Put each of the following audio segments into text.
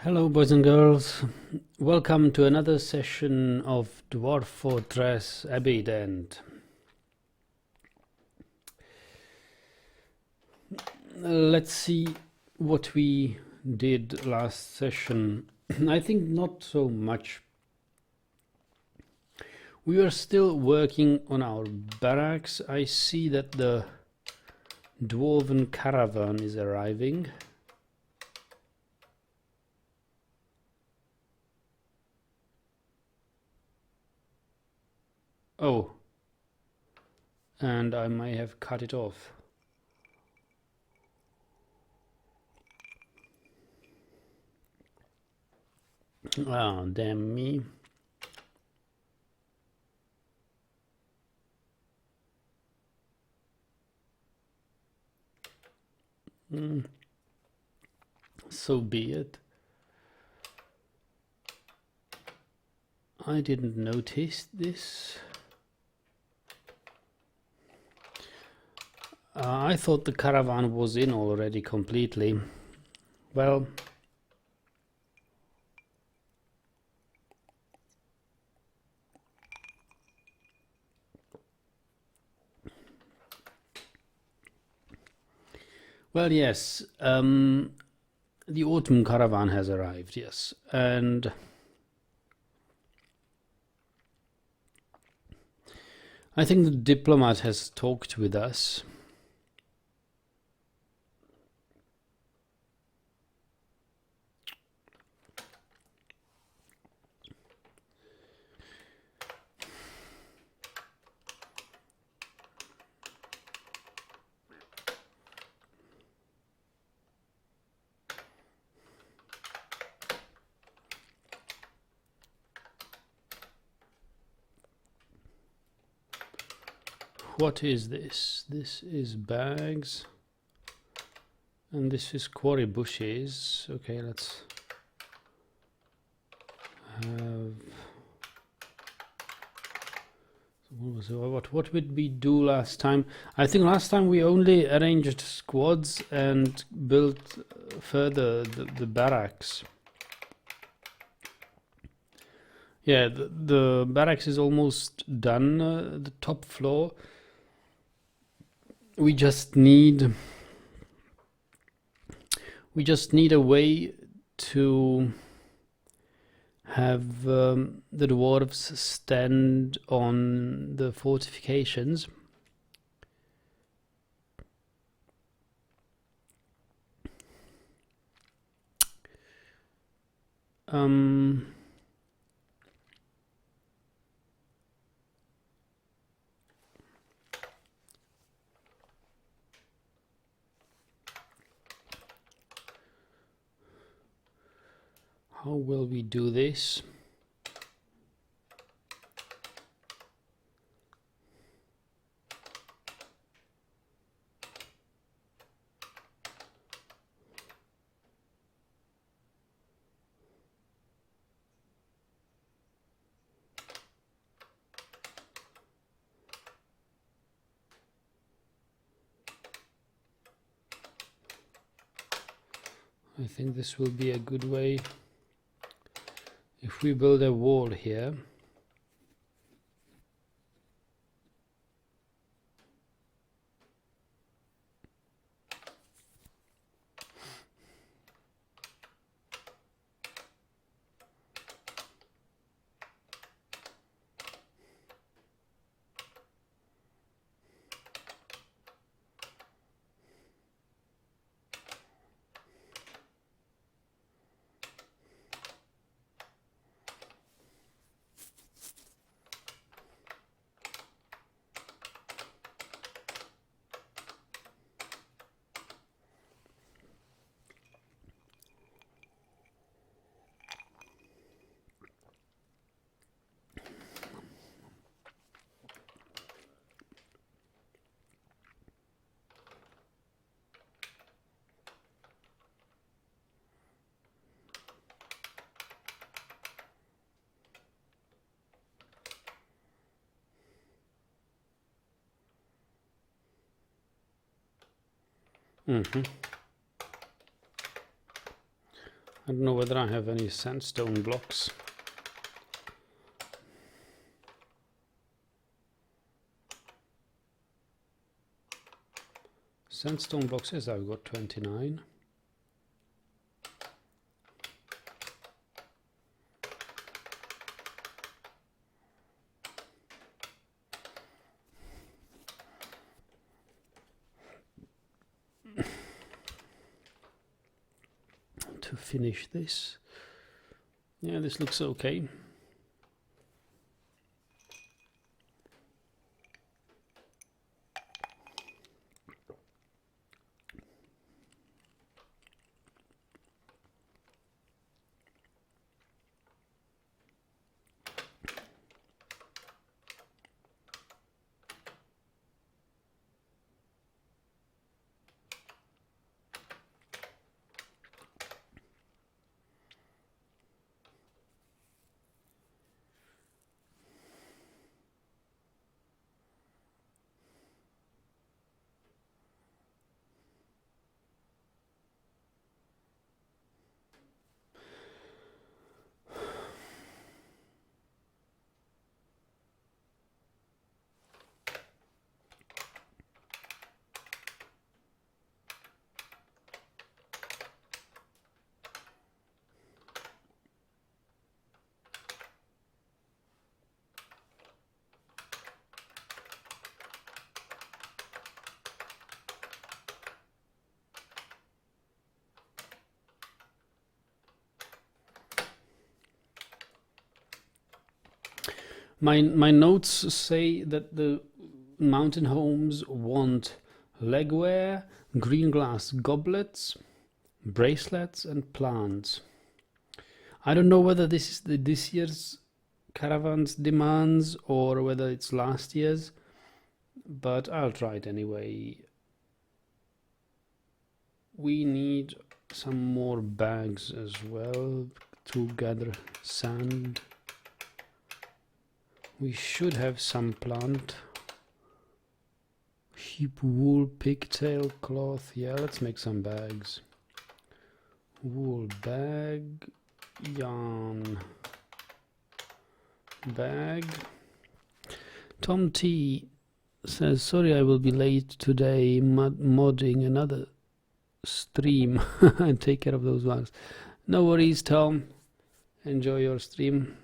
Hello, boys and girls. Welcome to another session of Dwarf Fortress Abbeydent. Let's see what we did last session. I think not so much. We are still working on our barracks. I see that the dwarven caravan is arriving. Oh, and I may have cut it off. Oh, damn me. So be it. I didn't notice this. I thought the caravan was in already completely. Well, yes, the autumn caravan has arrived, yes, and I think the diplomat has talked with us. What is this? This is bags. And this is quarry bushes. Okay, let's have... What did we do last time? I think last time we only arranged squads and built further the barracks. Yeah, the barracks is almost done, the top floor. We just need a way to have the dwarves stand on the fortifications. How will we do this? I think this will be a good way if we build a wall here. I don't know whether I have any sandstone blocks. Sandstone blocks, yes, I've got 29. To finish this. Yeah, this looks okay. My notes say that the mountain homes want legwear, green glass goblets, bracelets and plants. I don't know whether this is this year's caravan's demands or whether it's last year's, but I'll try it anyway. We need some more bags as well to gather sand. We should have some plant. Sheep wool, pigtail cloth. Yeah, let's make some bags. Wool bag, yarn bag. Tom T says, sorry I will be late today, modding another stream. And take care of those ones. No worries, Tom. Enjoy your stream.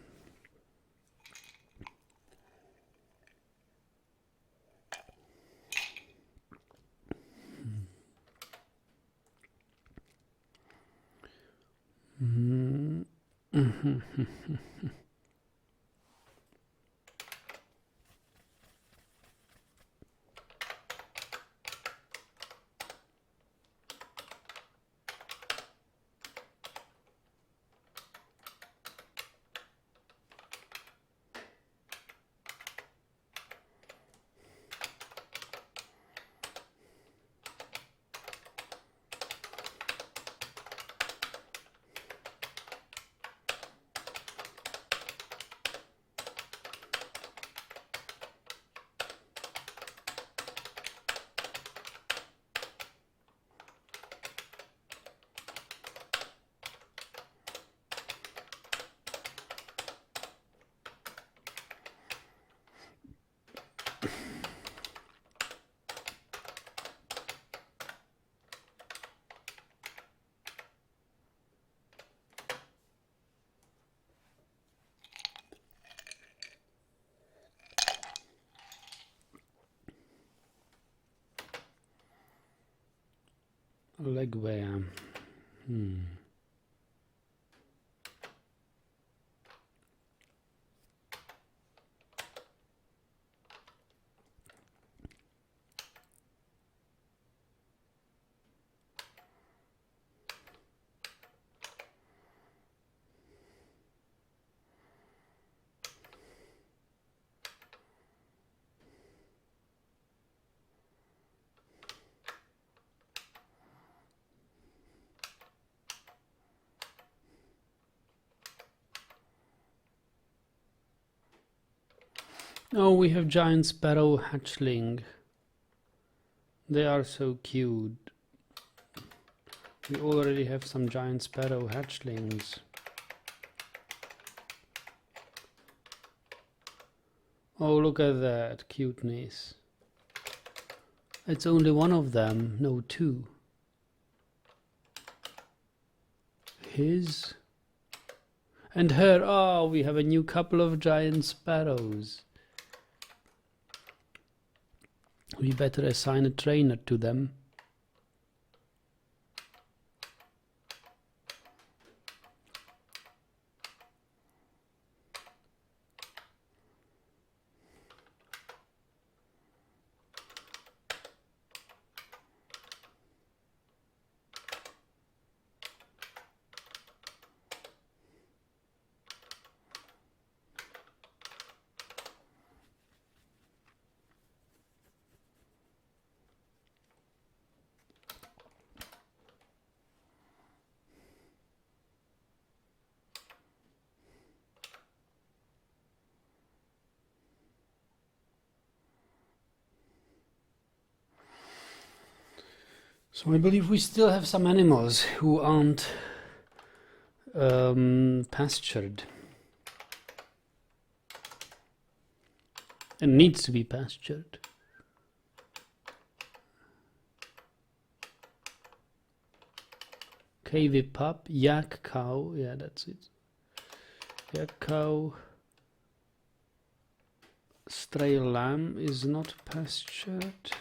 Legwear. Oh, we have giant sparrow hatchling. They are so cute. We already have some giant sparrow hatchlings. Oh, look at that cuteness. It's only one of them, no, two. His and her. Oh, we have a new couple of giant sparrows. We better assign a trainer to them. So I believe we still have some animals who aren't pastured and needs to be pastured. KV pup, yak cow, yeah, that's it. Yak cow. Stray lamb is not pastured.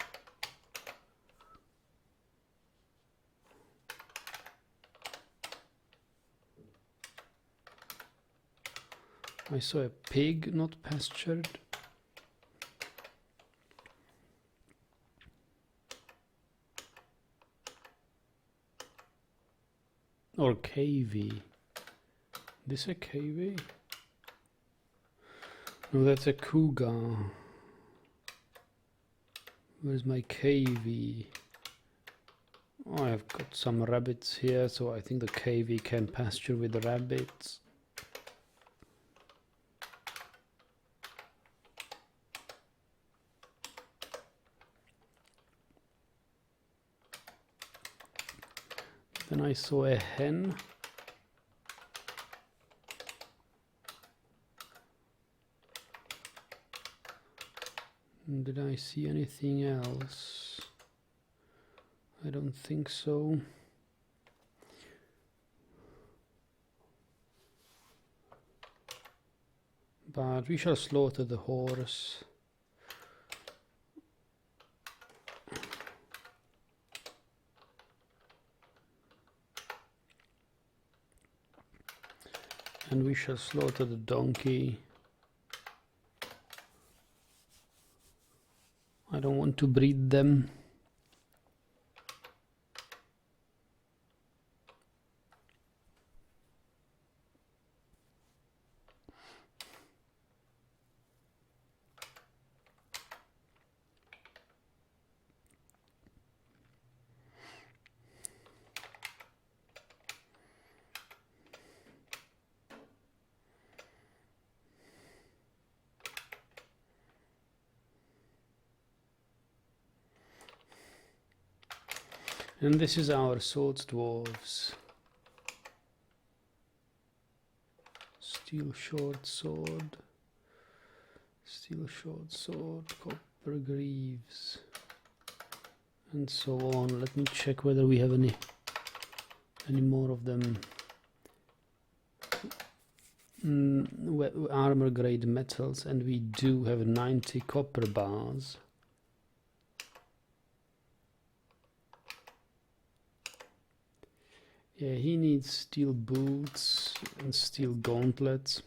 I saw a pig not pastured. Or KV. This a KV? No, that's a cougar. Where's my KV? Oh, I've got some rabbits here, so I think the KV can pasture with the rabbits. Then I saw a hen. Did I see anything else? I don't think so. But we shall slaughter the horse. And we shall slaughter the donkey. I don't want to breed them. And this is our swords dwarves. Steel short sword, copper greaves, and so on. Let me check whether we have any more of them. Armor grade metals, and we do have 90 copper bars. Yeah, he needs steel boots and steel gauntlets.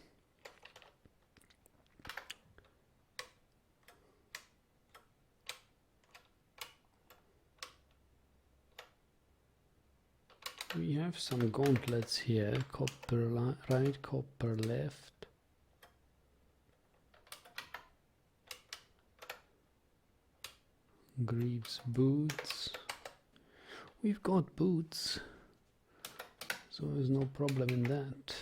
We have some gauntlets here, copper right, copper left. Greaves boots. We've got boots. So there's no problem in that.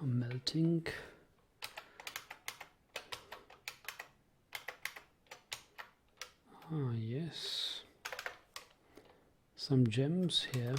melting. Ah, yes. Some gems here.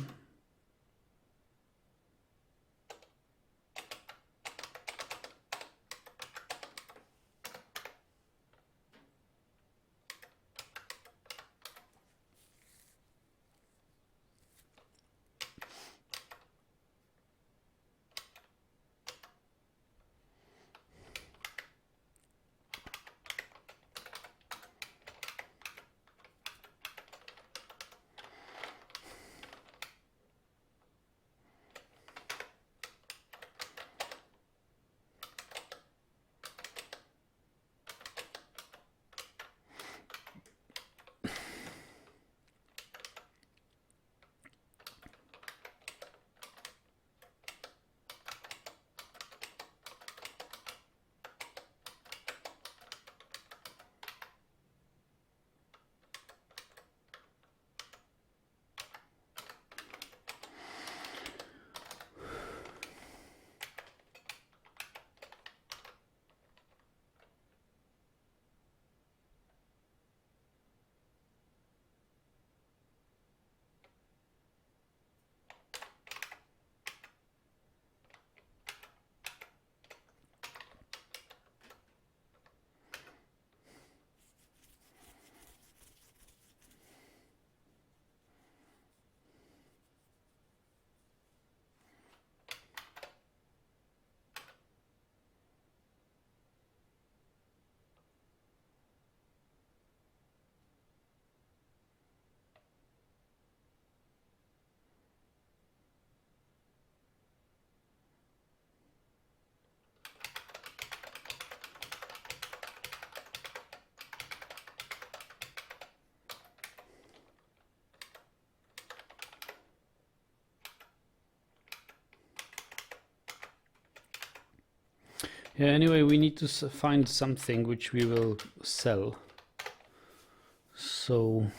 Yeah, anyway, we need to find something which we will sell. So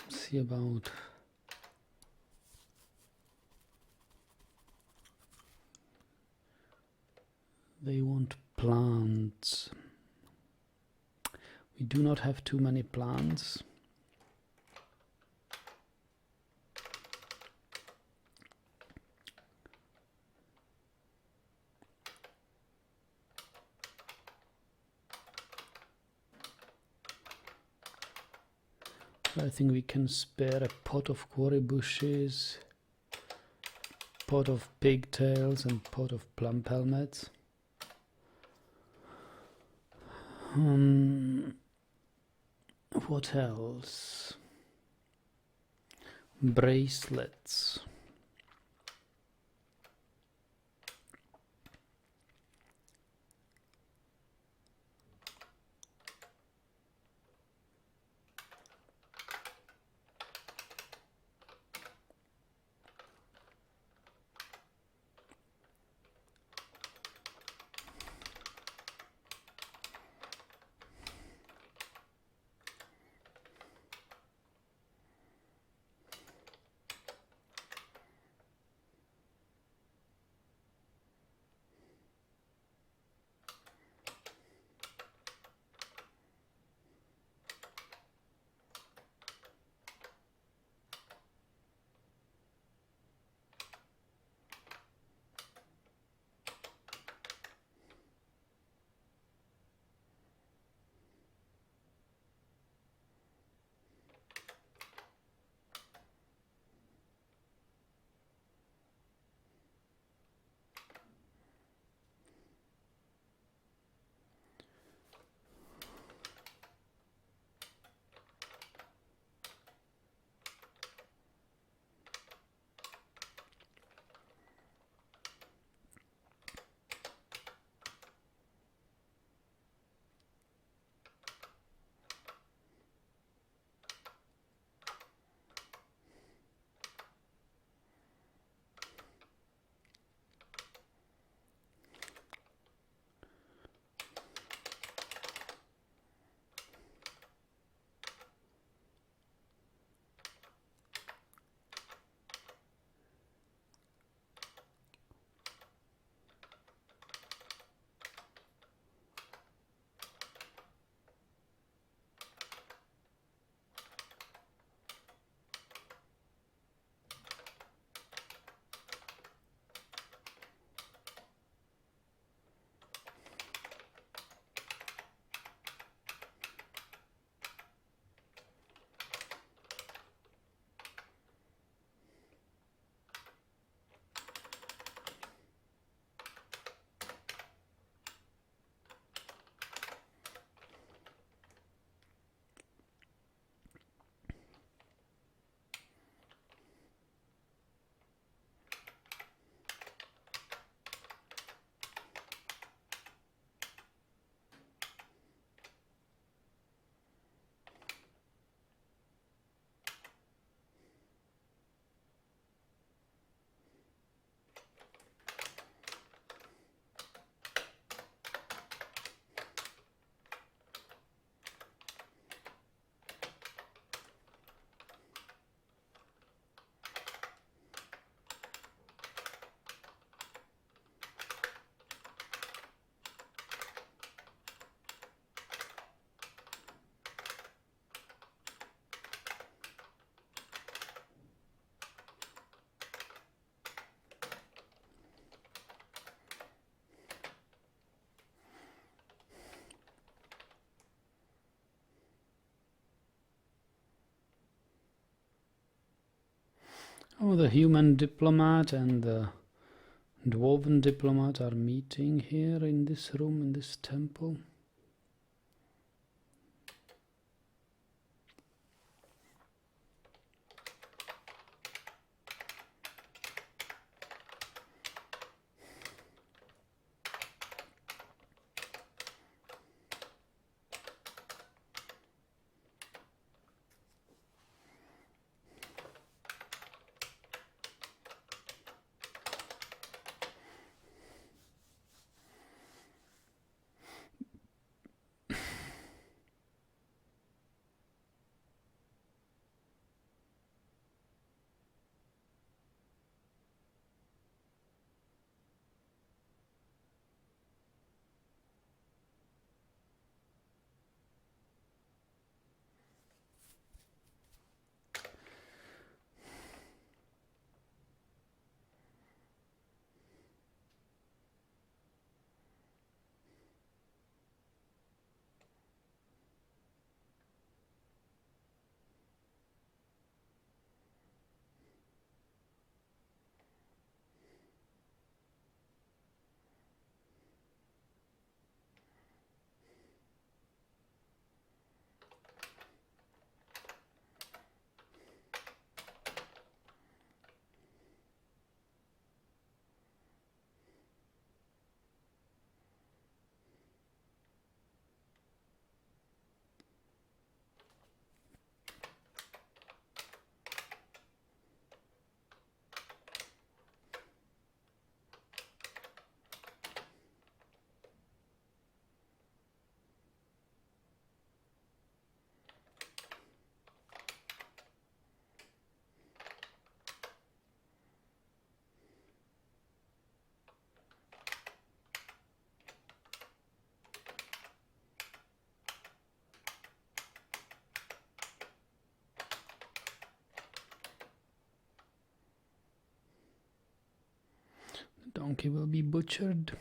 see about they want plants. We do not have too many plants. I think we can spare a pot of quarry bushes, pot of pigtails and pot of plum helmets. What else? Bracelets. Oh, the human diplomat and the dwarven diplomat are meeting here in this room, in this temple. The donkey will be butchered.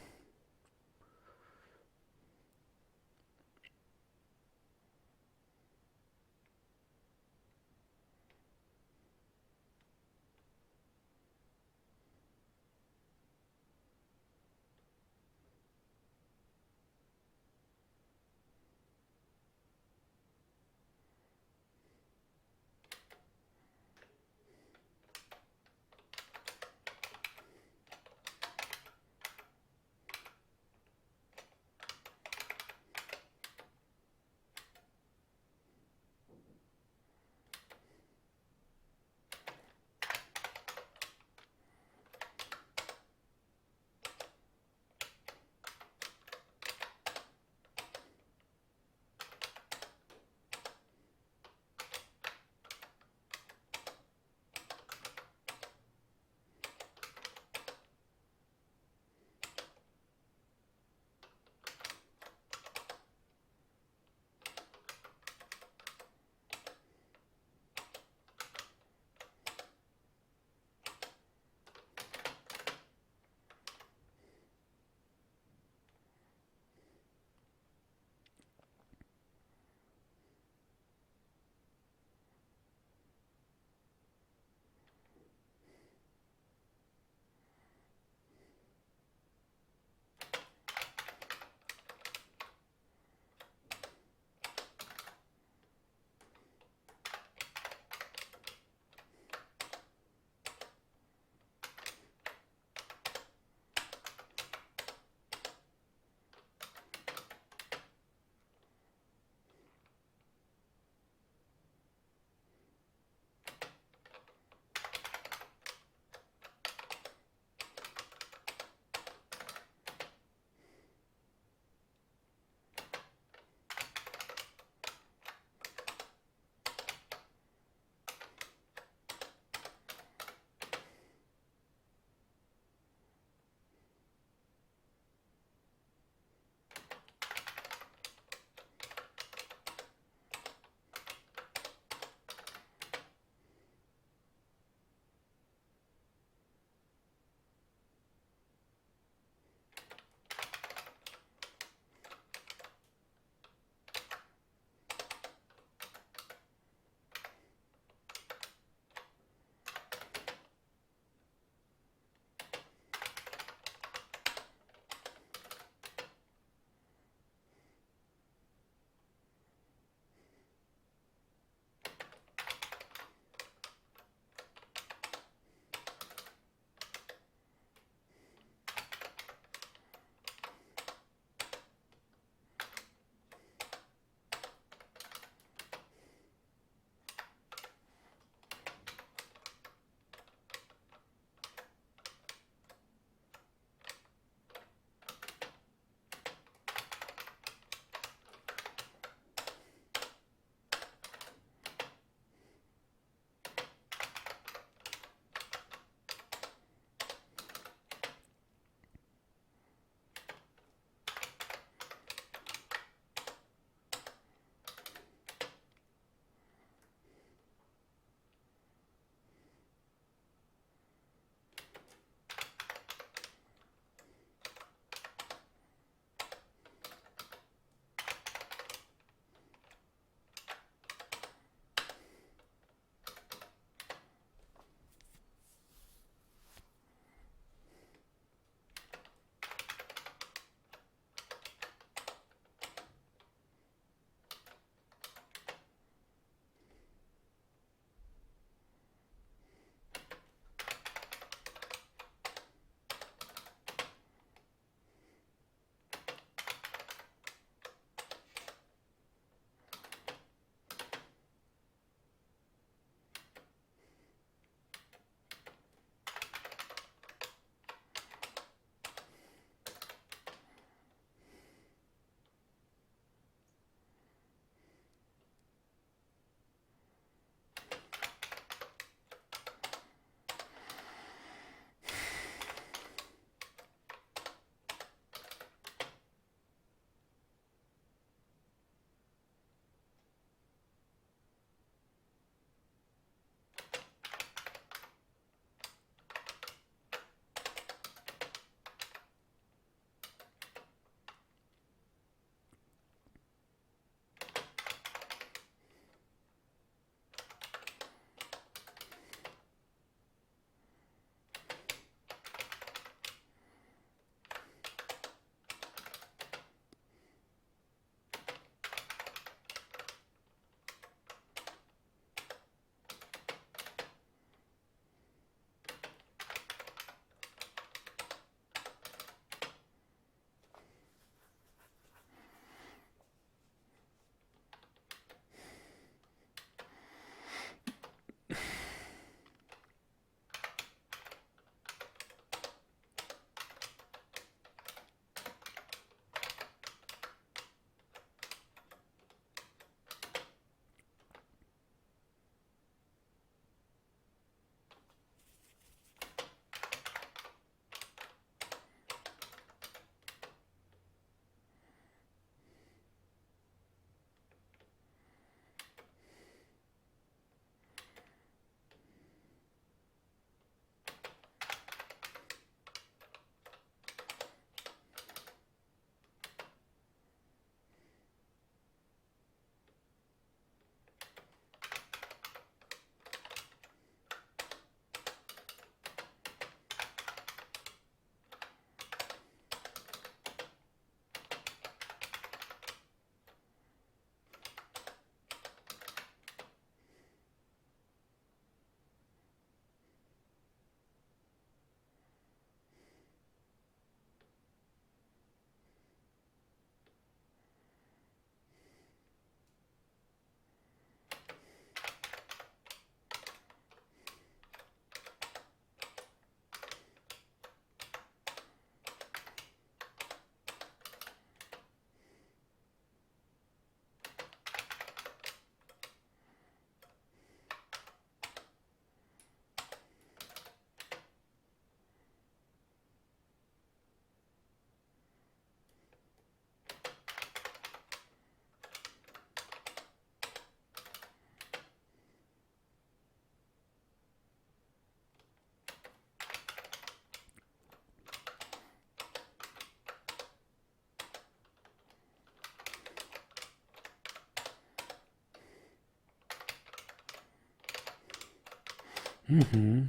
Mm-hmm.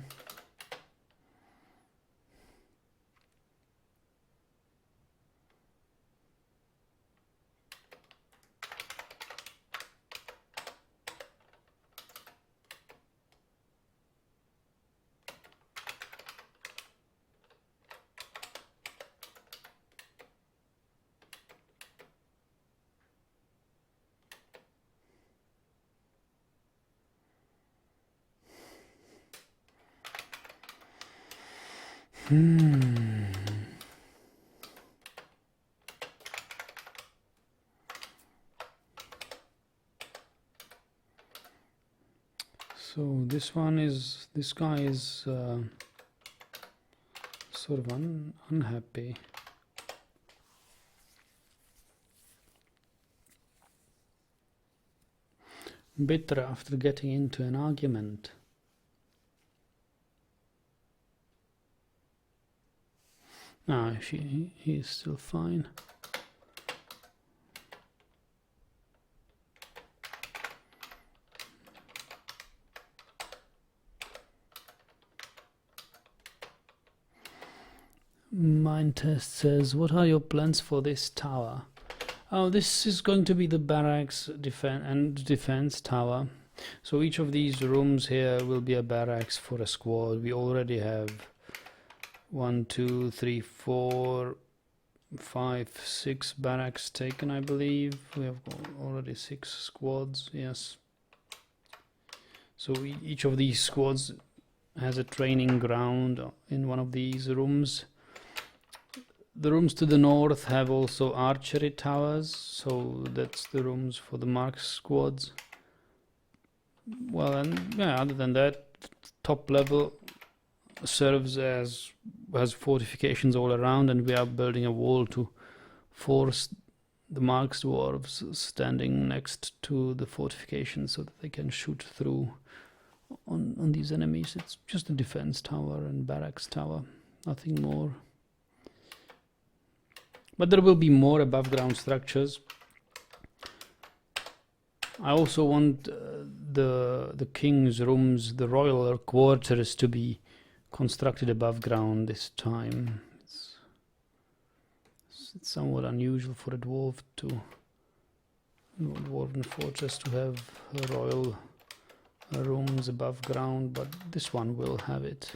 So this guy is sort of unhappy. Bitter after getting into an argument. No, he is still fine. Mind test says, what are your plans for this tower? Oh, this is going to be the barracks defense tower. So each of these rooms here will be a barracks for a squad. We already have 1, 2, 3, 4, 5, 6 barracks taken, I believe. We have already 6 squads, yes. So each of these squads has a training ground in one of these rooms. The rooms to the north have also archery towers, so that's the rooms for the mark squads. Well, and yeah, other than that, top level serves as has fortifications all around, and we are building a wall to force the marks dwarves standing next to the fortifications so that they can shoot through on these enemies. It's just a defense tower and barracks tower, nothing more. But there will be more above ground structures. I also want the king's rooms, the royal quarters, to be constructed above ground this time. It's somewhat unusual for a dwarven fortress to have royal rooms above ground, but this one will have it.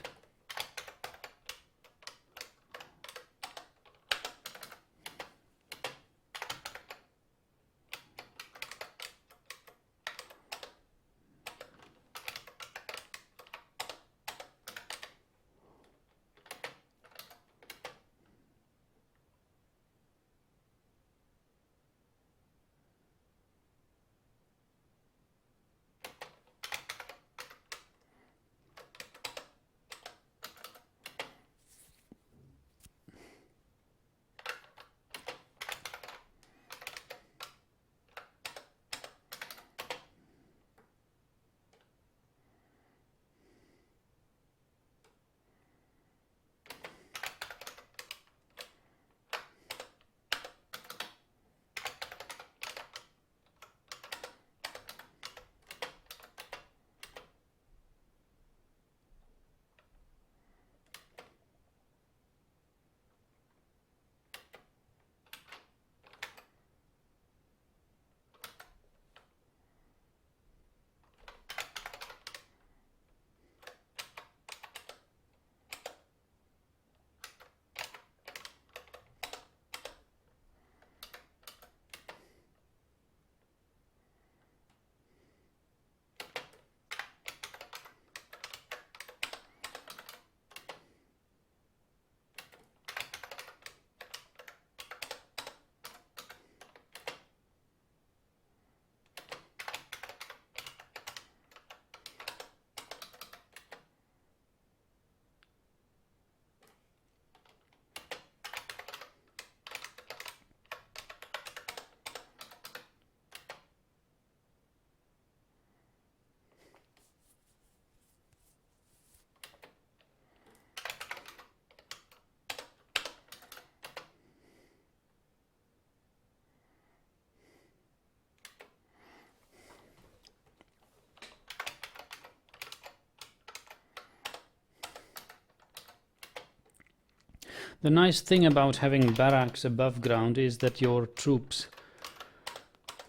The nice thing about having barracks above ground is that your troops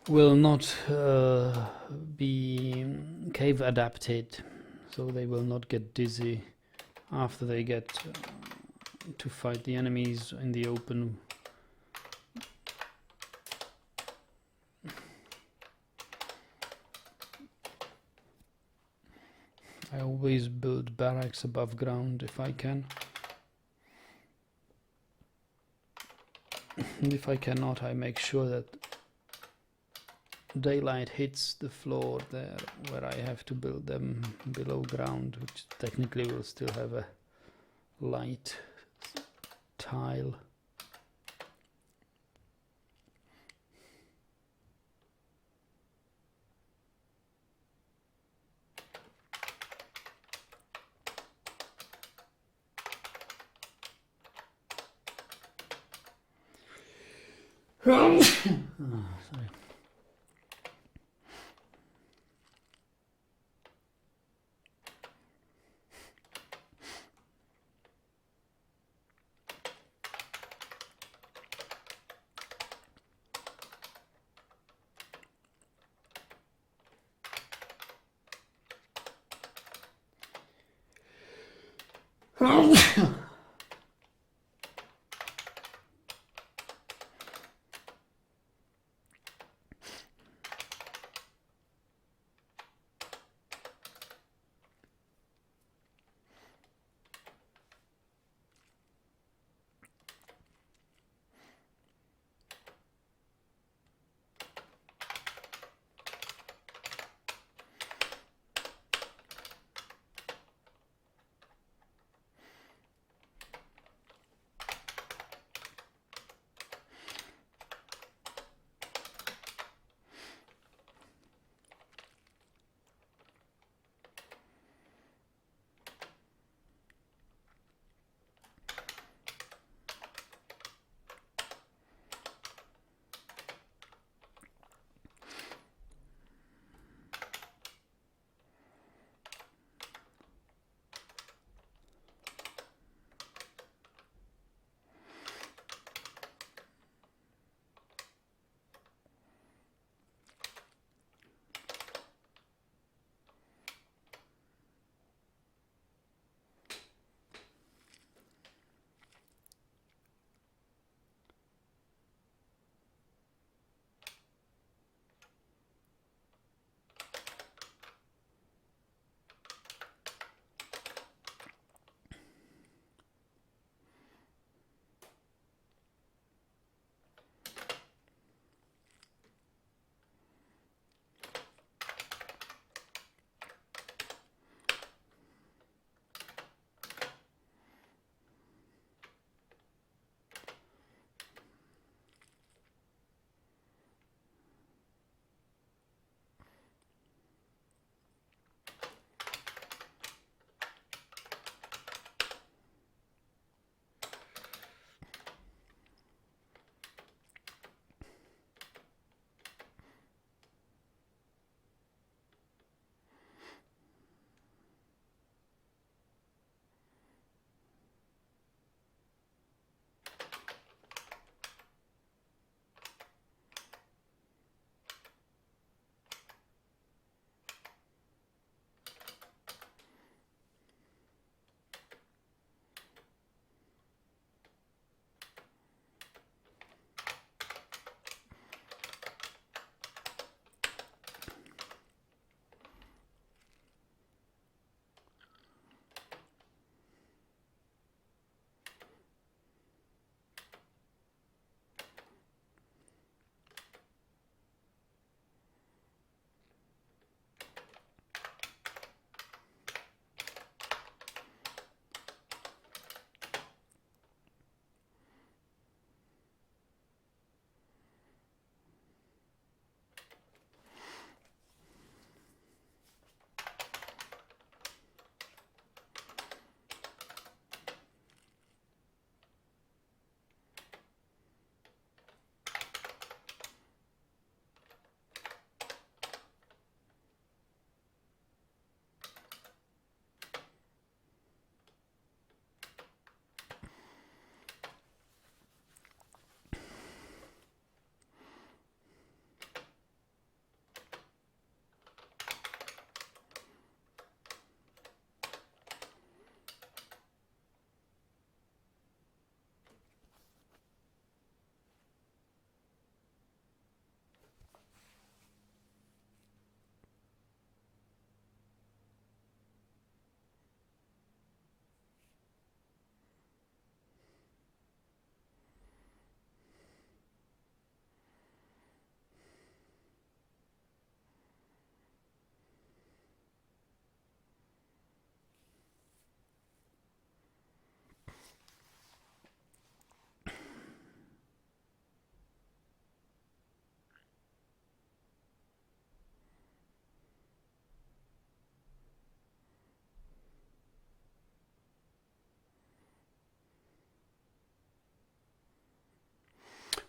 will not be cave adapted, so they will not get dizzy after they get to fight the enemies in the open. I always build barracks above ground if I can. And if I cannot, I make sure that daylight hits the floor there where I have to build them below ground, which technically will still have a light tile. Oh, sorry.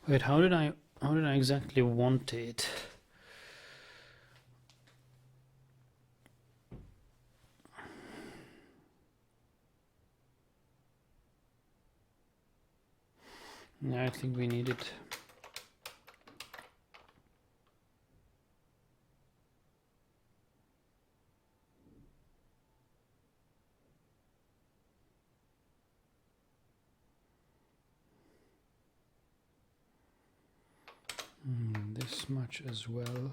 Wait, how did I exactly want it? Yeah, I think we need it. This much as well.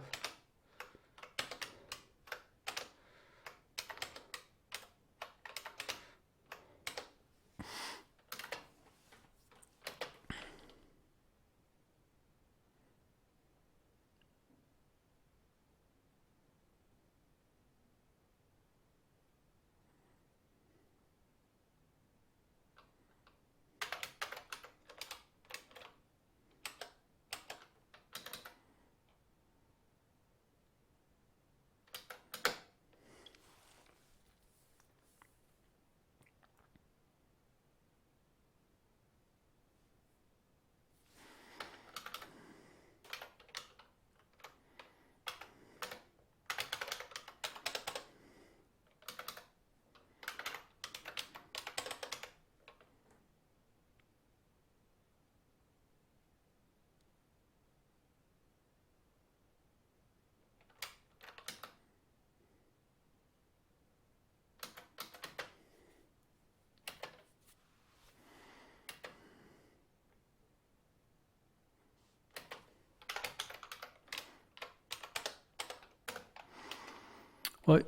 Well,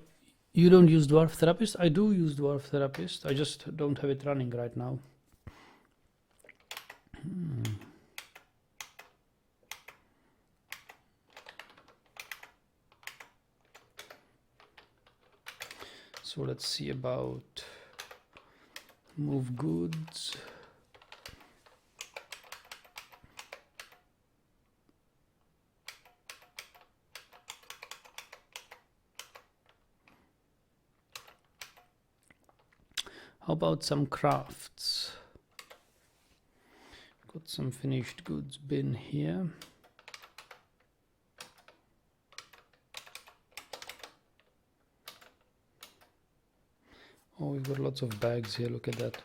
you don't use Dwarf Therapist? I do use Dwarf Therapist. I just don't have it running right now. So let's see about move goods. How about some crafts? Got some finished goods bin here. Oh, we've got lots of bags here, look at that.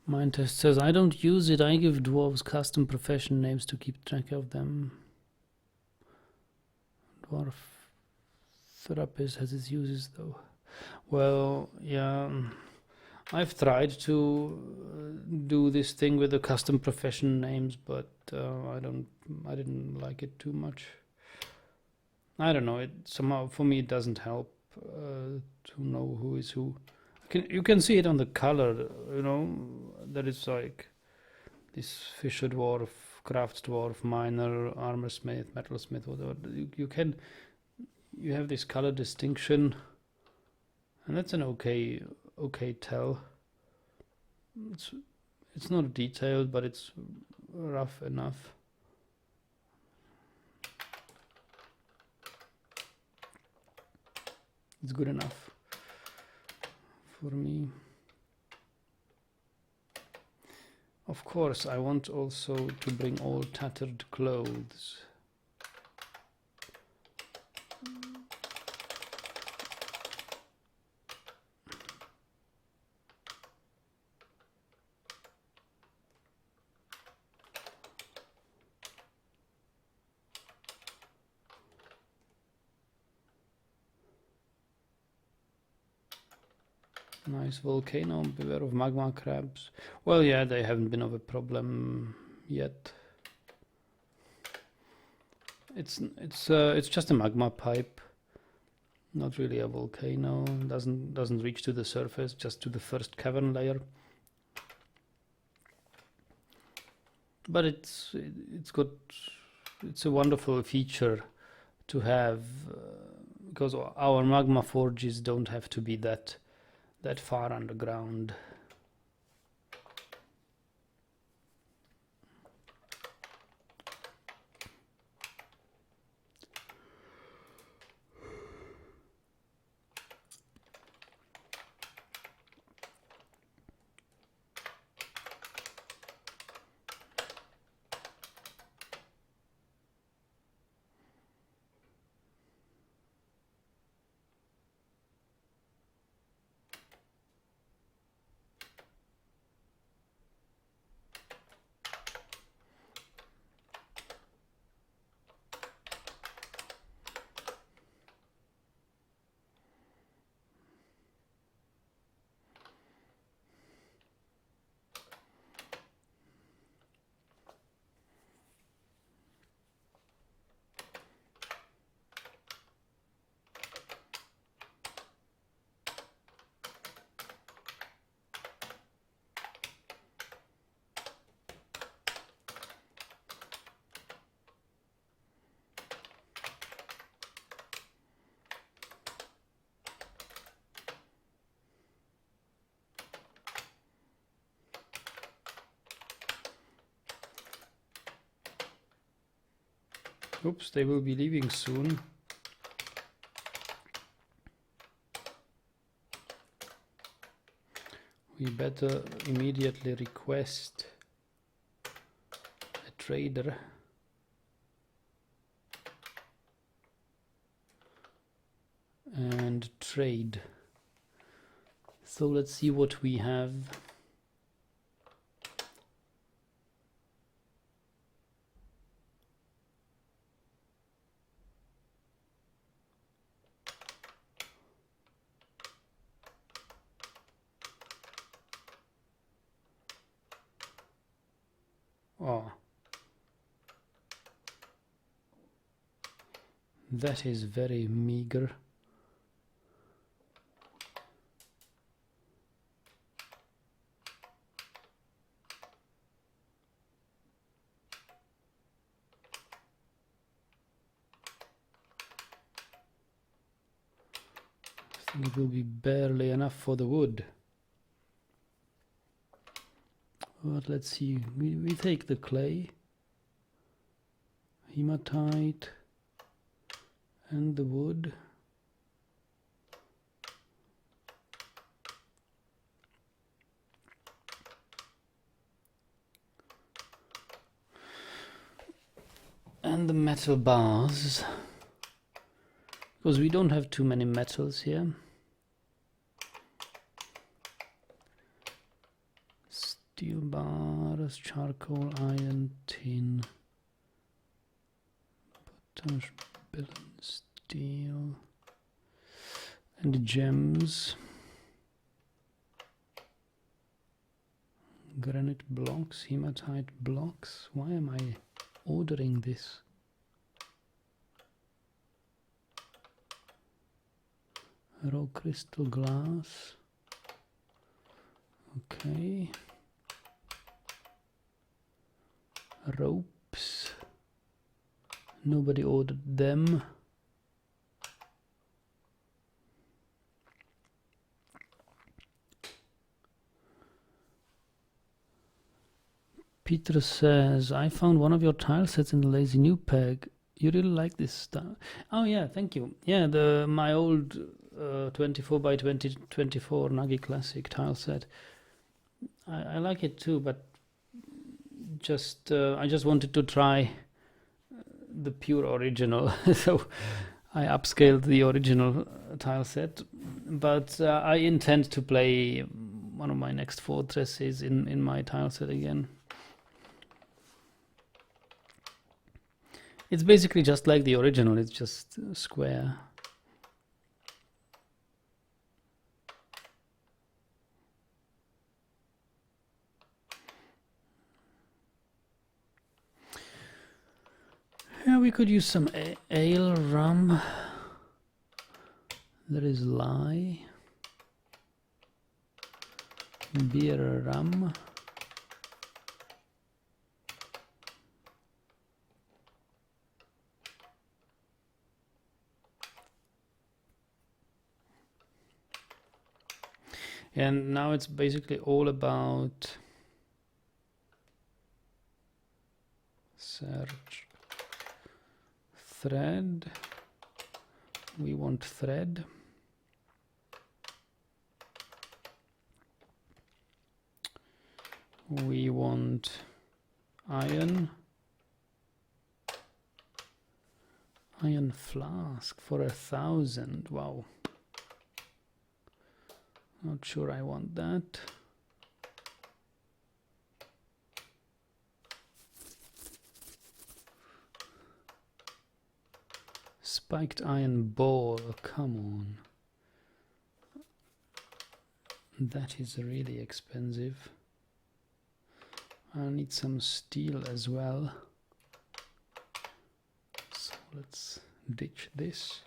Mind test says I don't use it. I give dwarves custom profession names to keep track of them. Dwarf Therapist has its uses though. Well, yeah, I've tried to do this thing with the custom profession names, but I didn't like it too much. I don't know. It somehow for me it doesn't help to know who is who. You can see it on the color, you know, that it's like this Fisher Dwarf, Crafts Dwarf, Miner, Armor Smith, Metal Smith, whatever. You have this color distinction, and that's an okay tell. It's not detailed, but it's rough enough. It's good enough for me. Of course, I want also to bring all tattered clothes. Nice volcano, beware of magma crabs. Well, yeah, they haven't been of a problem yet. It's just a magma pipe, not really a volcano. Doesn't reach to the surface, just to the first cavern layer. But it's a wonderful feature to have, because our magma forges don't have to be that far underground. Oops, they will be leaving soon. We better immediately request a trader. And trade. So let's see what we have. Oh, that is very meager. I think it will be barely enough for the wood. But let's see, we take the clay, hematite, and the wood. And the metal bars, because we don't have too many metals here. Steel bars, charcoal, iron, tin, potash, billet, steel, and gems. Granite blocks, hematite blocks. Why am I ordering this? Raw crystal glass. Okay. Ropes. Nobody ordered them. Peter says, I found one of your tile sets in the Lazy New Peg. You really like this style? Oh yeah, thank you. Yeah, my old 24 by 2024 Nagi Classic tile set. I like it too, but I just wanted to try the pure original, so I upscaled the original tile set, but I intend to play one of my next fortresses in my tile set again. It's basically just like the original, it's just square. Yeah, we could use some ale, rum. There is lye, beer, rum. And now it's basically all about search thread. We want thread. We want iron. Iron flask for 1,000. Wow. Not sure I want that. Spiked iron ball, come on. That is really expensive. I need some steel as well. So let's ditch this.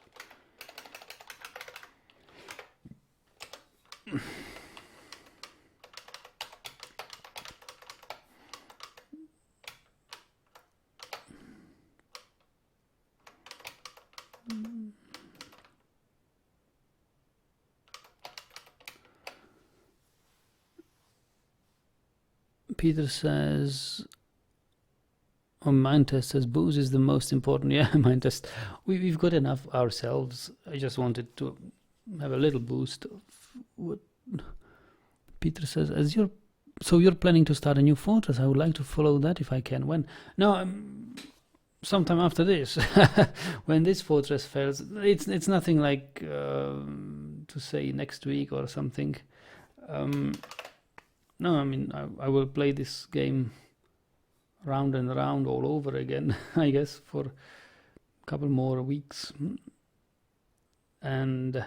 Peter says, on mind test says, booze is the most important. Yeah, mind test. We've got enough ourselves. I just wanted to have a little boost of what Peter says. So you're planning to start a new fortress. I would like to follow that if I can. When? No, sometime after this. When this fortress fails, it's nothing like to say next week or something. No, I mean, I will play this game round and round all over again, I guess, for a couple more weeks. And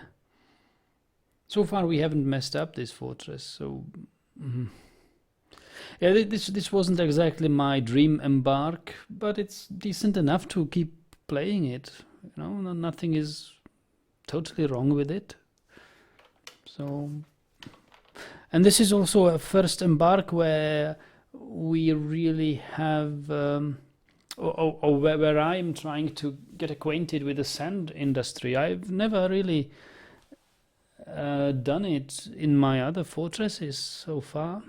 so far we haven't messed up this fortress, so... Yeah, this wasn't exactly my dream embark, but it's decent enough to keep playing it. You know, nothing is totally wrong with it. So... And this is also a first embark where we really have, or where I'm trying to get acquainted with the sand industry. I've never really done it in my other fortresses so far.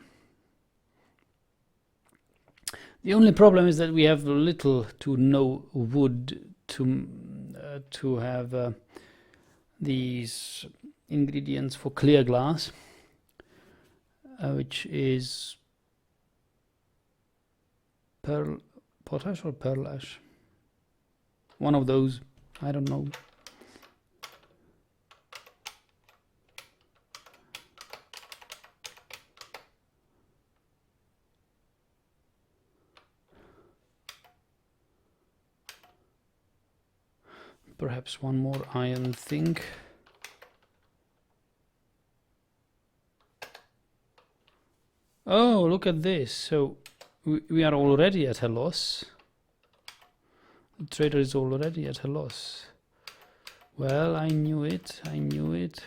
The only problem is that we have little to no wood to have these ingredients for clear glass. Which is potash or pearl ash? One of those, I don't know. Perhaps one more iron thing. Oh, look at this. So we are already at a loss. The trader is already at a loss. Well, I knew it. I knew it.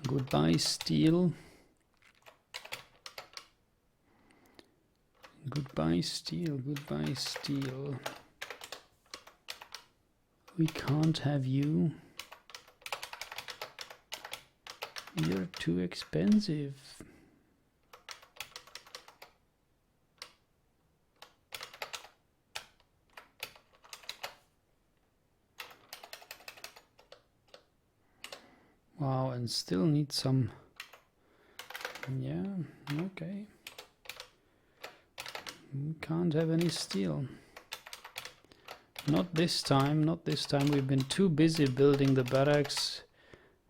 Goodbye, steel. Goodbye, steel. Goodbye, steel. We can't have you. You're too expensive. Wow, and still need some... Yeah, okay. We can't have any steel. Not this time, not this time. We've been too busy building the barracks.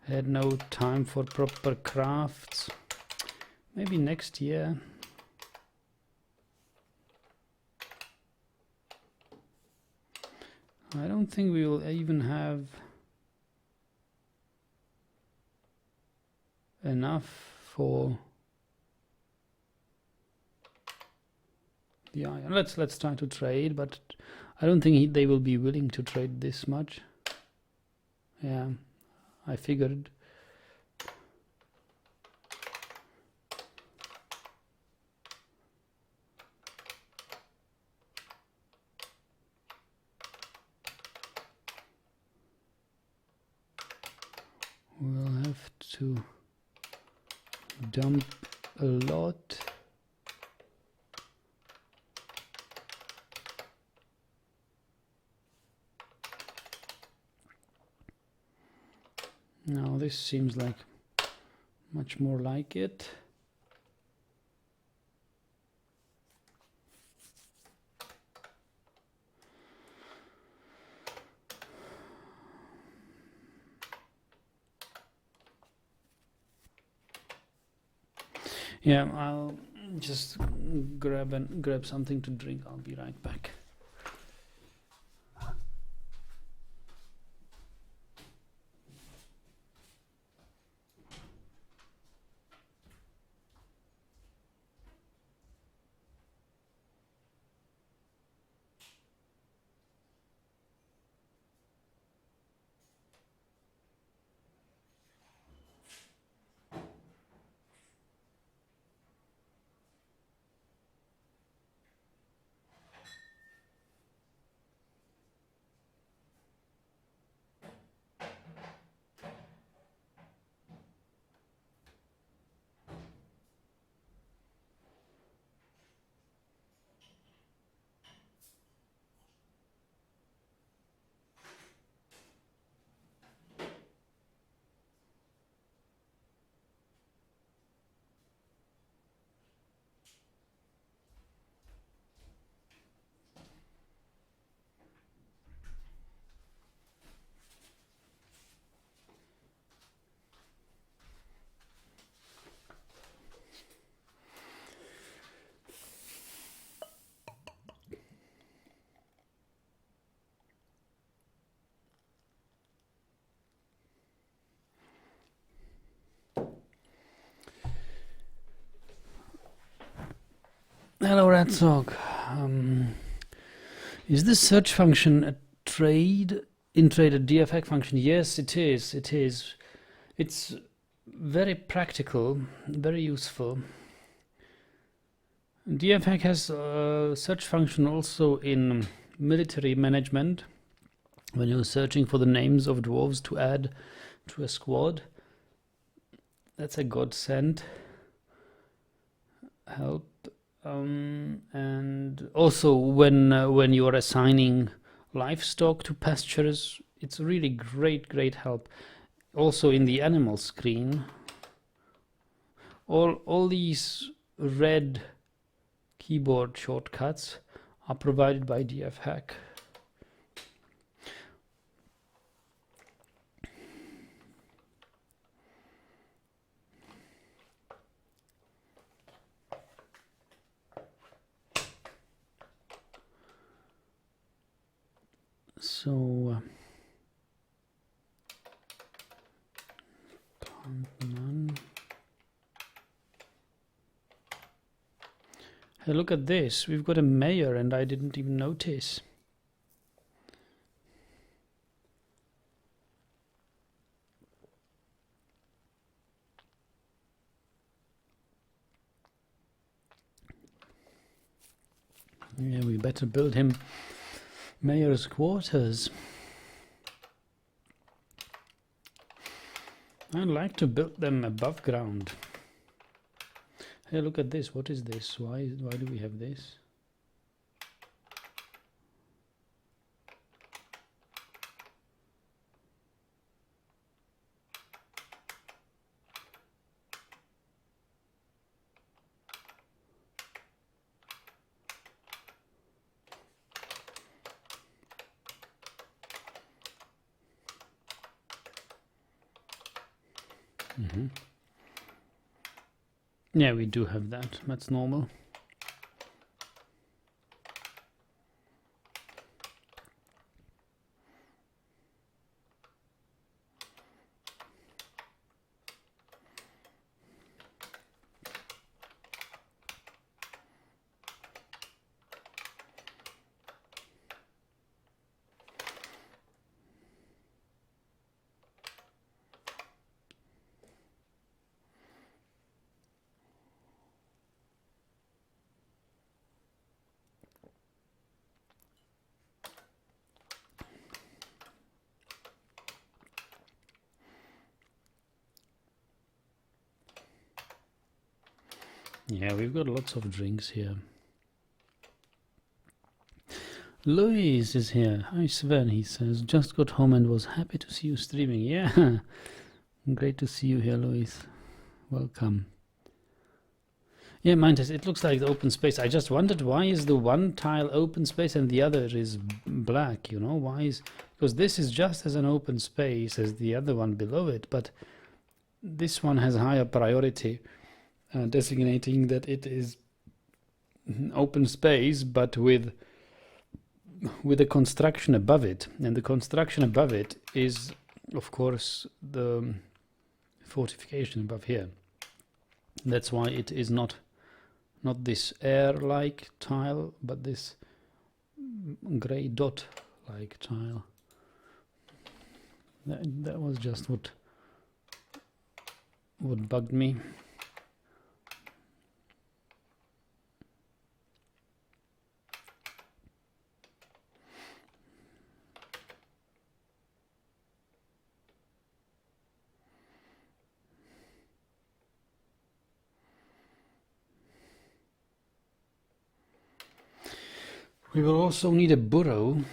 Had no time for proper crafts. Maybe next year. I don't think we will even have enough for the iron. Let's try to trade, but I don't think they will be willing to trade this much. Yeah, I figured. We'll have to dump a lot. Now this seems like much more like it. Yeah, I'll just grab something to drink. I'll be right back. Hello, Ratzog. Is the search function a trade a DFX function? Yes, it is. It is. It's very practical, very useful. DFX has a search function also in military management when you're searching for the names of dwarves to add to a squad. That's a godsend. Help. And also when you are assigning livestock to pastures, it's really great help. Also in the animal screen, all these red keyboard shortcuts are provided by DFhack. So none. Hey, look at this. We've got a mayor and I didn't even notice. Yeah, we better build him mayor's quarters. I'd like to build them above ground. Hey, look at this. What is this? Why do we have this? Yeah, we do have that. That's normal. Yeah, we've got lots of drinks here. Louise is here. Hi Sven, he says. Just got home and was happy to see you streaming. Yeah, great to see you here, Louise. Welcome. Yeah, mine it looks like the open space. I just wondered why is the one tile open space and the other is black, you know? Why is... Because this is just as an open space as the other one below it, but this one has higher priority, designating that it is open space, but with a construction above it. And the construction above it is, of course, the fortification above here. That's why it is not this air-like tile, but this grey dot-like tile. That was just what bugged me. We will also need a burrow.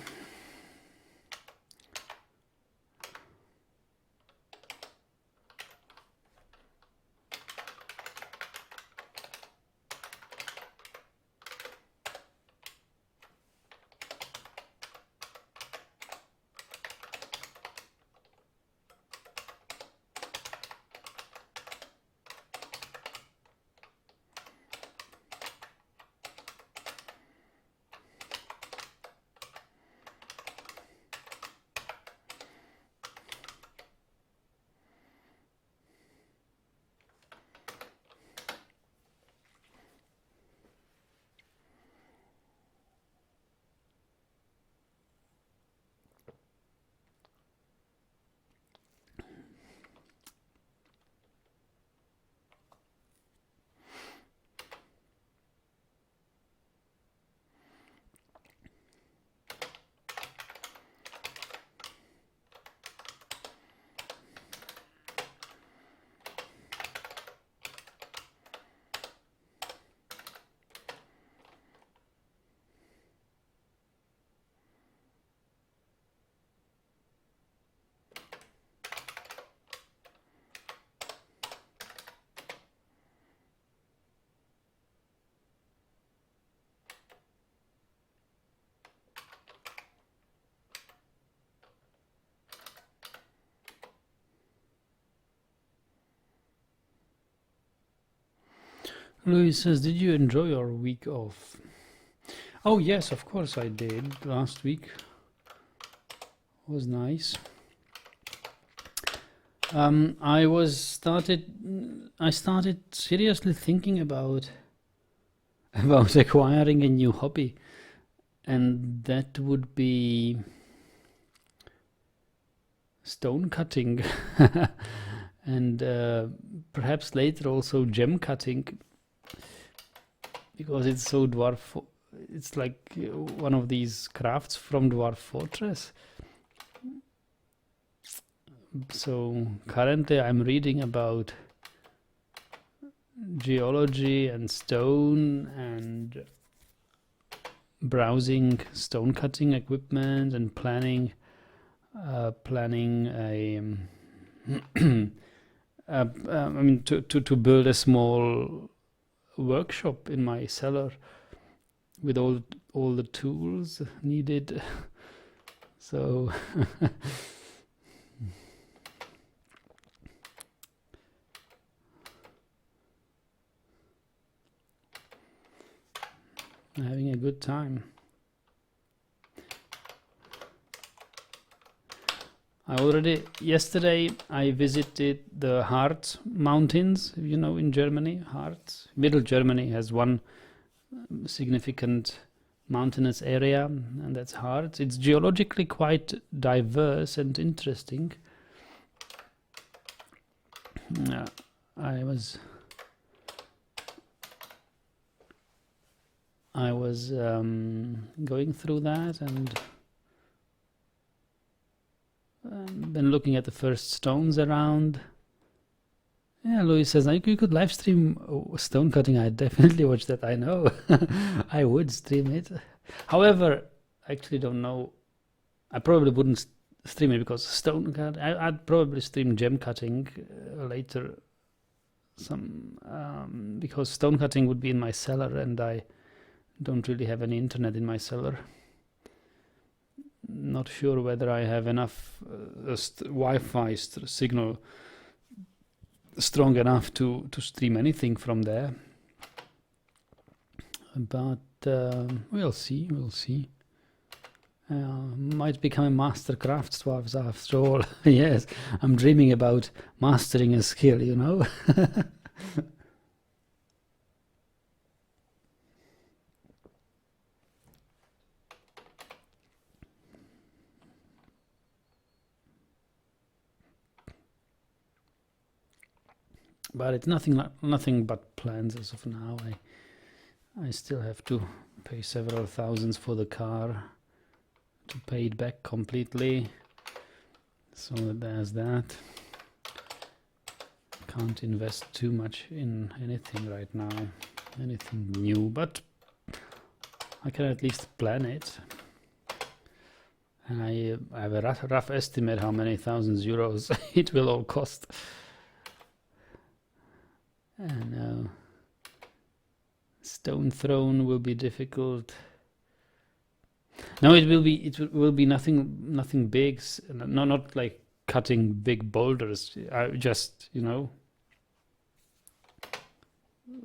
Louis says, did you enjoy your week off? Oh yes, of course I did. Last week was nice. I started seriously thinking about acquiring a new hobby, and that would be stone cutting, and perhaps later also gem cutting, because it's so dwarf. It's like one of these crafts from Dwarf Fortress. So currently I'm reading about geology and stone and browsing stone cutting equipment and planning a I mean to build a small workshop in my cellar with all the tools needed. So time. Yesterday I visited the Harz Mountains, in Germany. Harz. Middle Germany has one significant mountainous area, and that's Harz. It's geologically quite diverse and interesting. I was going through that and been looking at the first stones around. Yeah, Louis says, you could live stream stone cutting. I'd definitely watch that. I know. I would stream it. However, I actually don't know. I probably wouldn't stream it because stone cut. I'd probably stream gem cutting later. Because stone cutting would be in my cellar, and I don't really have any internet in my cellar. Not sure whether I have enough Wi-Fi signal strong enough to stream anything from there. But we'll see. Might become a master craftsdwarf after all. Yes, I'm dreaming about mastering a skill, But it's nothing but plans as of now. I still have to pay several thousands for the car to pay it back completely. So there's that. Can't invest too much in anything right now, anything new, but I can at least plan it. And I have a rough estimate how many thousands euros it will all cost. And stone throne will be difficult. No, it will be nothing big. Not like cutting big boulders. Just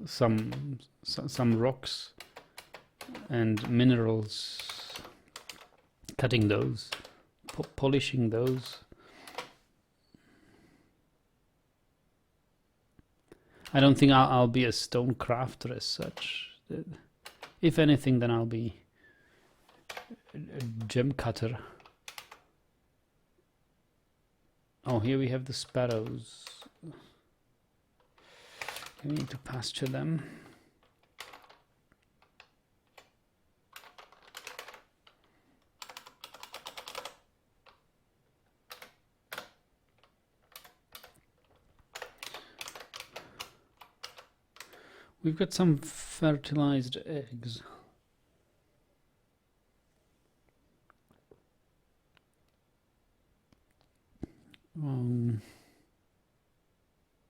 some rocks and minerals. Cutting those, polishing those. I don't think I'll be a stone crafter as such. If anything, then I'll be a gem cutter. Oh, here we have the sparrows. We need to pasture them. We've got some fertilized eggs.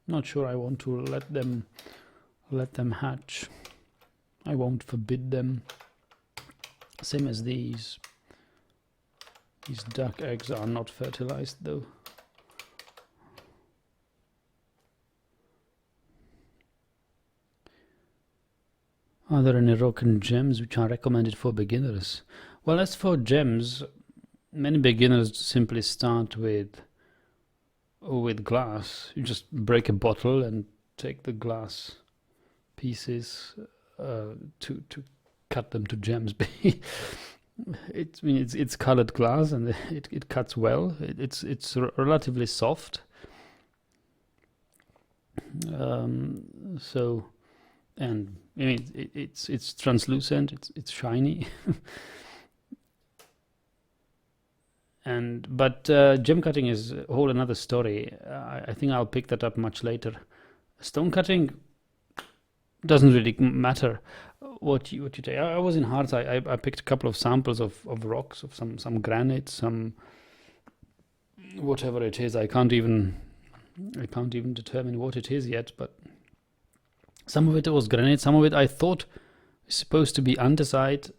Not sure I want to let them hatch. I won't forbid them. Same as these. These duck eggs are not fertilized though. Are there any rock and gems which are recommended for beginners? Well, as for gems, many beginners simply start with glass. You just break a bottle and take the glass pieces to cut them to gems. It's colored glass and it cuts well. It's relatively soft. And it's translucent. It's shiny. But gem cutting is a whole another story. I think I'll pick that up much later. Stone cutting doesn't really matter what you take. I was in Harz. I picked a couple of samples of rocks, of some granite, some whatever it is. I can't even determine what it is yet. But some of it was granite. Some of it I thought is supposed to be andesite,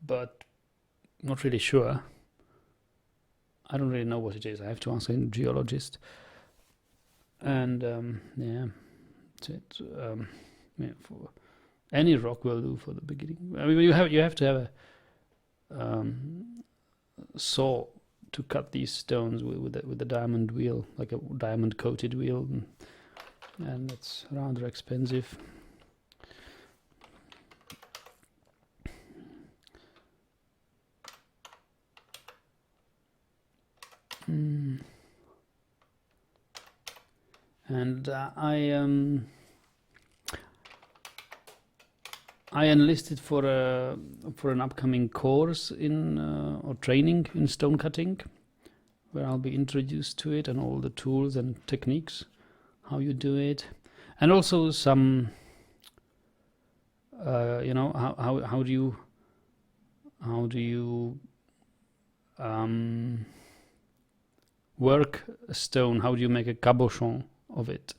but not really sure. I don't really know what it is. I have to ask a geologist. And Any rock will do for the beginning. I mean, you have to have a saw to cut these stones with a diamond wheel, like a diamond coated wheel, and it's rather expensive. And I enlisted for an upcoming course in or training in stone cutting, where I'll be introduced to it and all the tools and techniques, how you do it, and also some you know, how do you work a stone? How do you make a cabochon of it?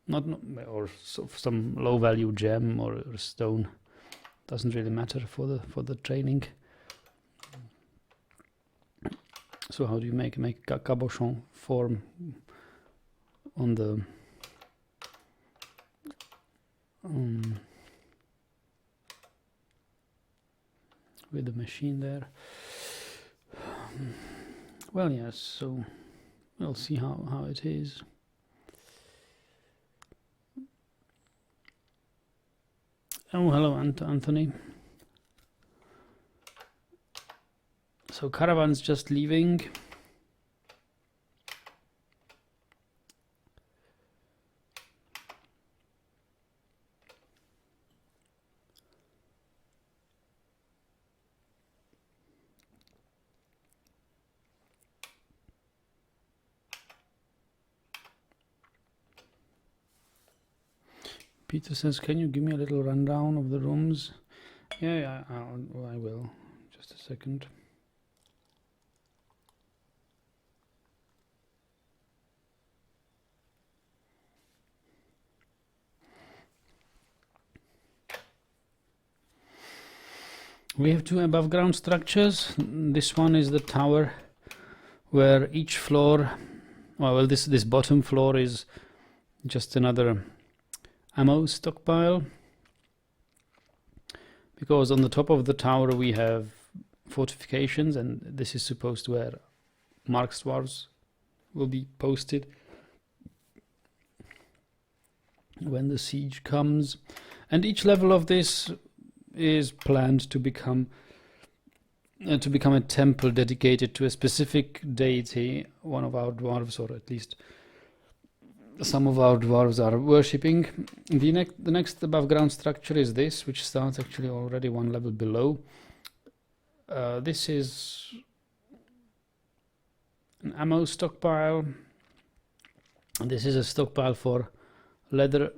Not or some low value gem or stone. Doesn't really matter for the training. So how do you make a cabochon form on the with the machine there? Well, yes, so we'll see how it is. Oh, hello, Anthony. So caravan's just leaving. Peter says, can you give me a little rundown of the rooms? Yeah, I will. Just a second. We have two above ground structures. This one is the tower, where each floor, well, this bottom floor is just another ammo stockpile, because on the top of the tower we have fortifications, and this is supposed to where Mark's Dwarves will be posted when the siege comes. And each level of this is planned to become a temple dedicated to a specific deity one of our dwarves, or at least some of our dwarves, are worshipping. The next above ground structure is this, which starts actually already one level below. This is an ammo stockpile. This is a stockpile for leather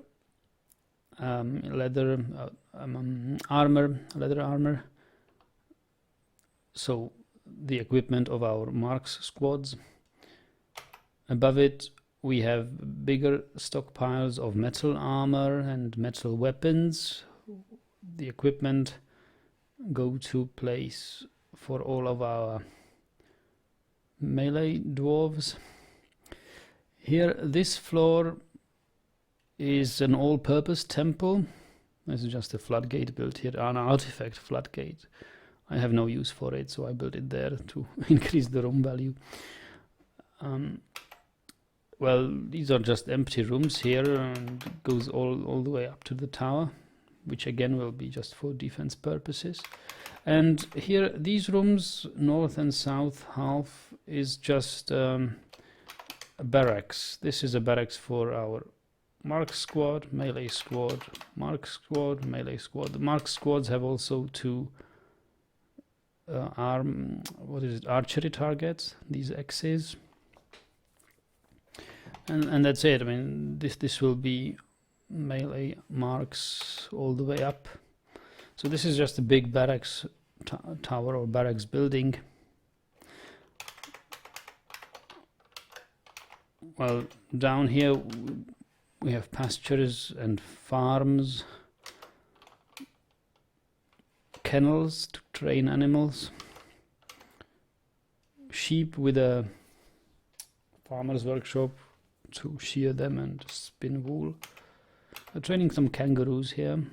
armor. So the equipment of our Mark's squads. Above it we have bigger stockpiles of metal armor and metal weapons. The equipment go-to place for all of our melee dwarves. Here, this floor is an all-purpose temple. This is just a floodgate built here, an artifact floodgate. I have no use for it, so I built it there to increase the room value. Well, these are just empty rooms here, and it goes all the way up to the tower, which again will be just for defense purposes. And here, these rooms, north and south half, is just a barracks. This is a barracks for our Mark squad, melee squad, Mark squad, melee squad. The Mark squads have also two archery targets, these X's. And that's it. I mean, this will be melee Marks all the way up. So this is just a big barracks tower or barracks building. Well, down here we have pastures and farms, kennels to train animals, sheep with a farmer's workshop to shear them and spin wool. We're training some kangaroos here.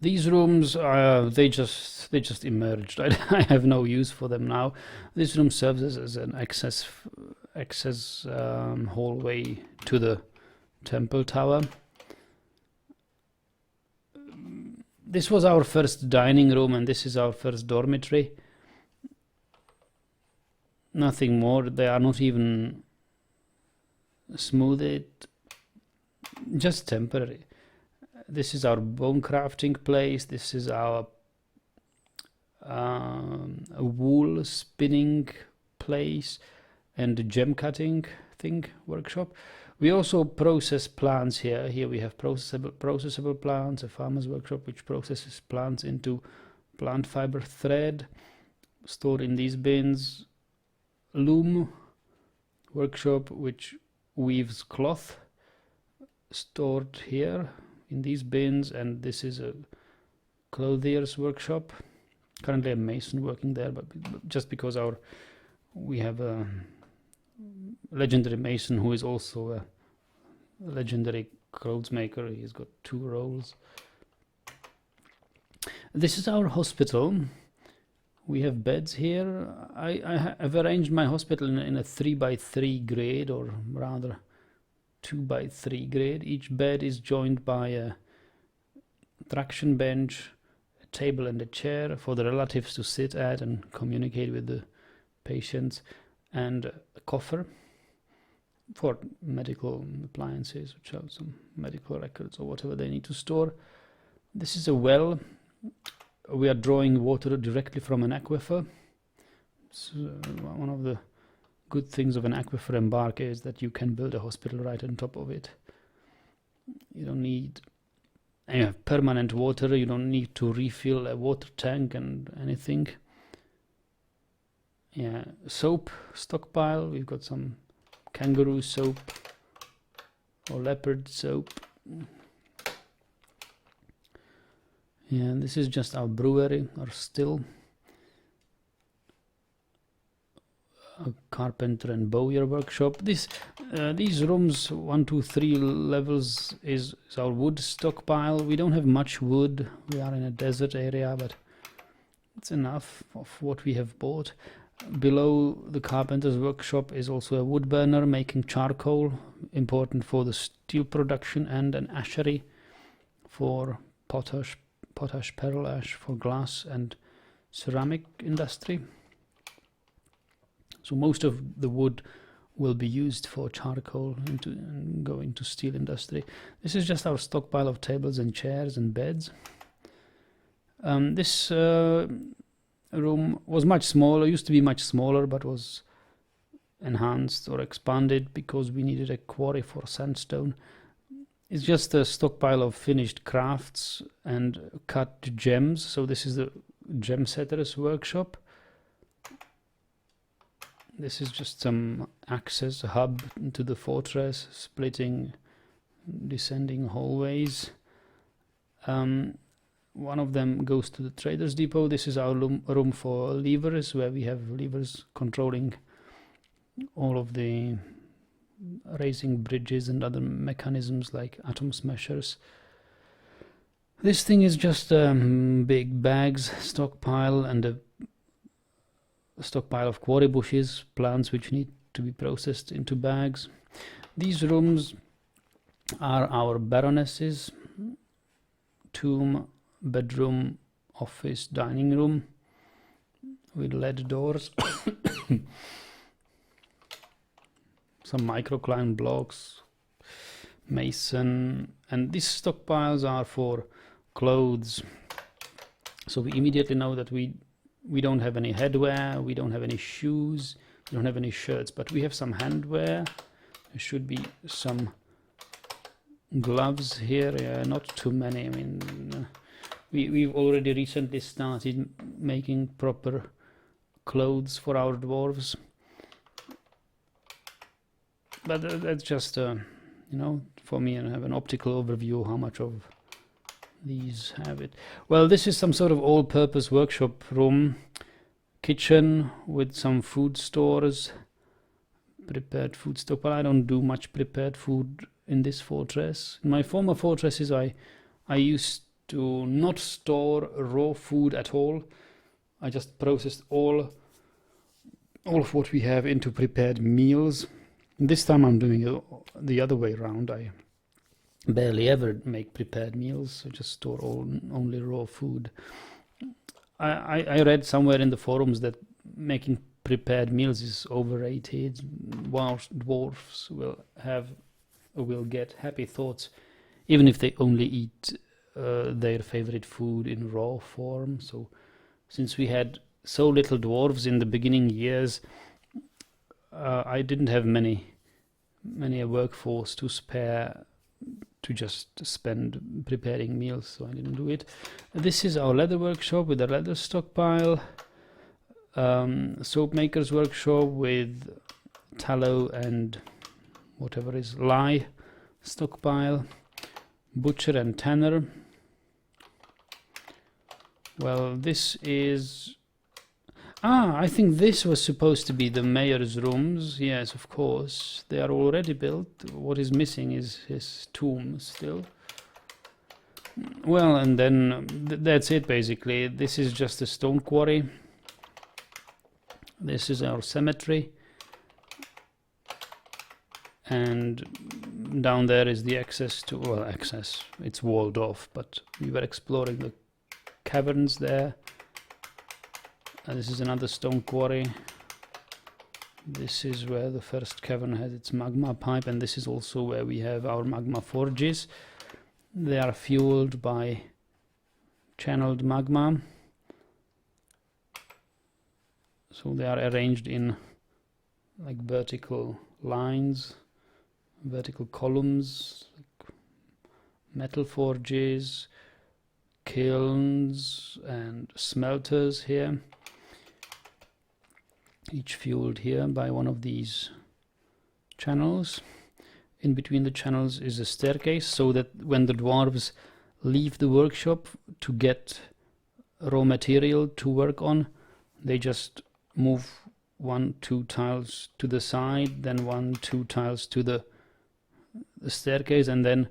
These rooms, they just emerged. I have no use for them now. This room serves as an access hallway to the temple tower. This was our first dining room, and this is our first dormitory. Nothing more. They are not even smoothed, just temporary. This is our bone crafting place. This is our wool spinning place and gem cutting workshop. We also process plants here. Here we have processable plants, a farmer's workshop which processes plants into plant fiber thread stored in these bins. Loom workshop which weaves cloth stored here in these bins, and this is a clothier's workshop. Currently a mason working there, but just because we have a legendary mason who is also a legendary clothes maker. He's got 2 roles. This is our hospital. We have beds here. I have arranged my hospital in a 3x3 grade, or rather 2x3 grade. Each bed is joined by a traction bench, a table and a chair for the relatives to sit at and communicate with the patients, and a coffer for medical appliances, which have some medical records or whatever they need to store. This is a well. We are drawing water directly from an aquifer. So one of the good things of an aquifer embark is that you can build a hospital right on top of it. You don't need permanent water. You don't need to refill a water tank and anything. Yeah, soap stockpile. We've got some kangaroo soap or leopard soap. Yeah, and this is just our brewery, or still. A carpenter and bowyer workshop. These rooms, 1, 2, 3 levels, is our wood stockpile. We don't have much wood. We are in a desert area, but it's enough of what we have bought. Below the carpenter's workshop is also a wood burner making charcoal, important for the steel production, and an ashery for potash pearl ash for glass and ceramic industry. So most of the wood will be used for charcoal and go into steel industry. This is just our stockpile of tables and chairs and beds. This room was much smaller, used to be much smaller, but was enhanced or expanded because we needed a quarry for sandstone. It's just a stockpile of finished crafts and cut gems. So this is the gem setter's workshop. This is just some access hub to the fortress, splitting, descending hallways. One of them goes to the trader's depot. This is our room for levers, where we have levers controlling all of the raising bridges and other mechanisms like atom smashers. This thing is just big bags stockpile and a stockpile of quarry bushes, plants which need to be processed into bags. These rooms are our baroness's tomb, bedroom, office, dining room with lead doors. Some microcline blocks, mason, and these stockpiles are for clothes. So we immediately know that we don't have any headwear, we don't have any shoes, we don't have any shirts, but we have some handwear. There should be some gloves here. Yeah, not too many. I mean, we've already recently started making proper clothes for our dwarves. But that's just, for me, and have an optical overview how much of these have it. Well, this is some sort of all-purpose workshop room, kitchen with some food stores, prepared food stock. But I don't do much prepared food in this fortress. In my former fortresses, I used to not store raw food at all. I just processed all of what we have into prepared meals. This time I'm doing it the other way around. I barely ever make prepared meals. I just store only raw food. I read somewhere in the forums that making prepared meals is overrated. Whilst dwarfs will get happy thoughts even if they only eat their favorite food in raw form. So since we had so little dwarves in the beginning years, I didn't have many a workforce to spare to just spend preparing meals, so I didn't do it. This is our leather workshop with a leather stockpile, soap maker's workshop with tallow and whatever is lye stockpile, butcher and tanner. Well, this is... I think this was supposed to be the mayor's rooms. Yes, of course. They are already built. What is missing is his tomb still. Well, and then that's it basically. This is just a stone quarry. This is our cemetery. And down there is the access to... well, access. It's walled off, but we were exploring the caverns there. This is another stone quarry. This is where the first cavern has its magma pipe, and this is also where we have our magma forges. They are fueled by channeled magma. So they are arranged in like vertical lines, vertical columns, like metal forges, kilns and smelters here. Each fueled here by one of these channels. In between the channels is a staircase, so that when the dwarves leave the workshop to get raw material to work on, they just move 1-2 tiles to the side, then 1-2 tiles to the staircase, and then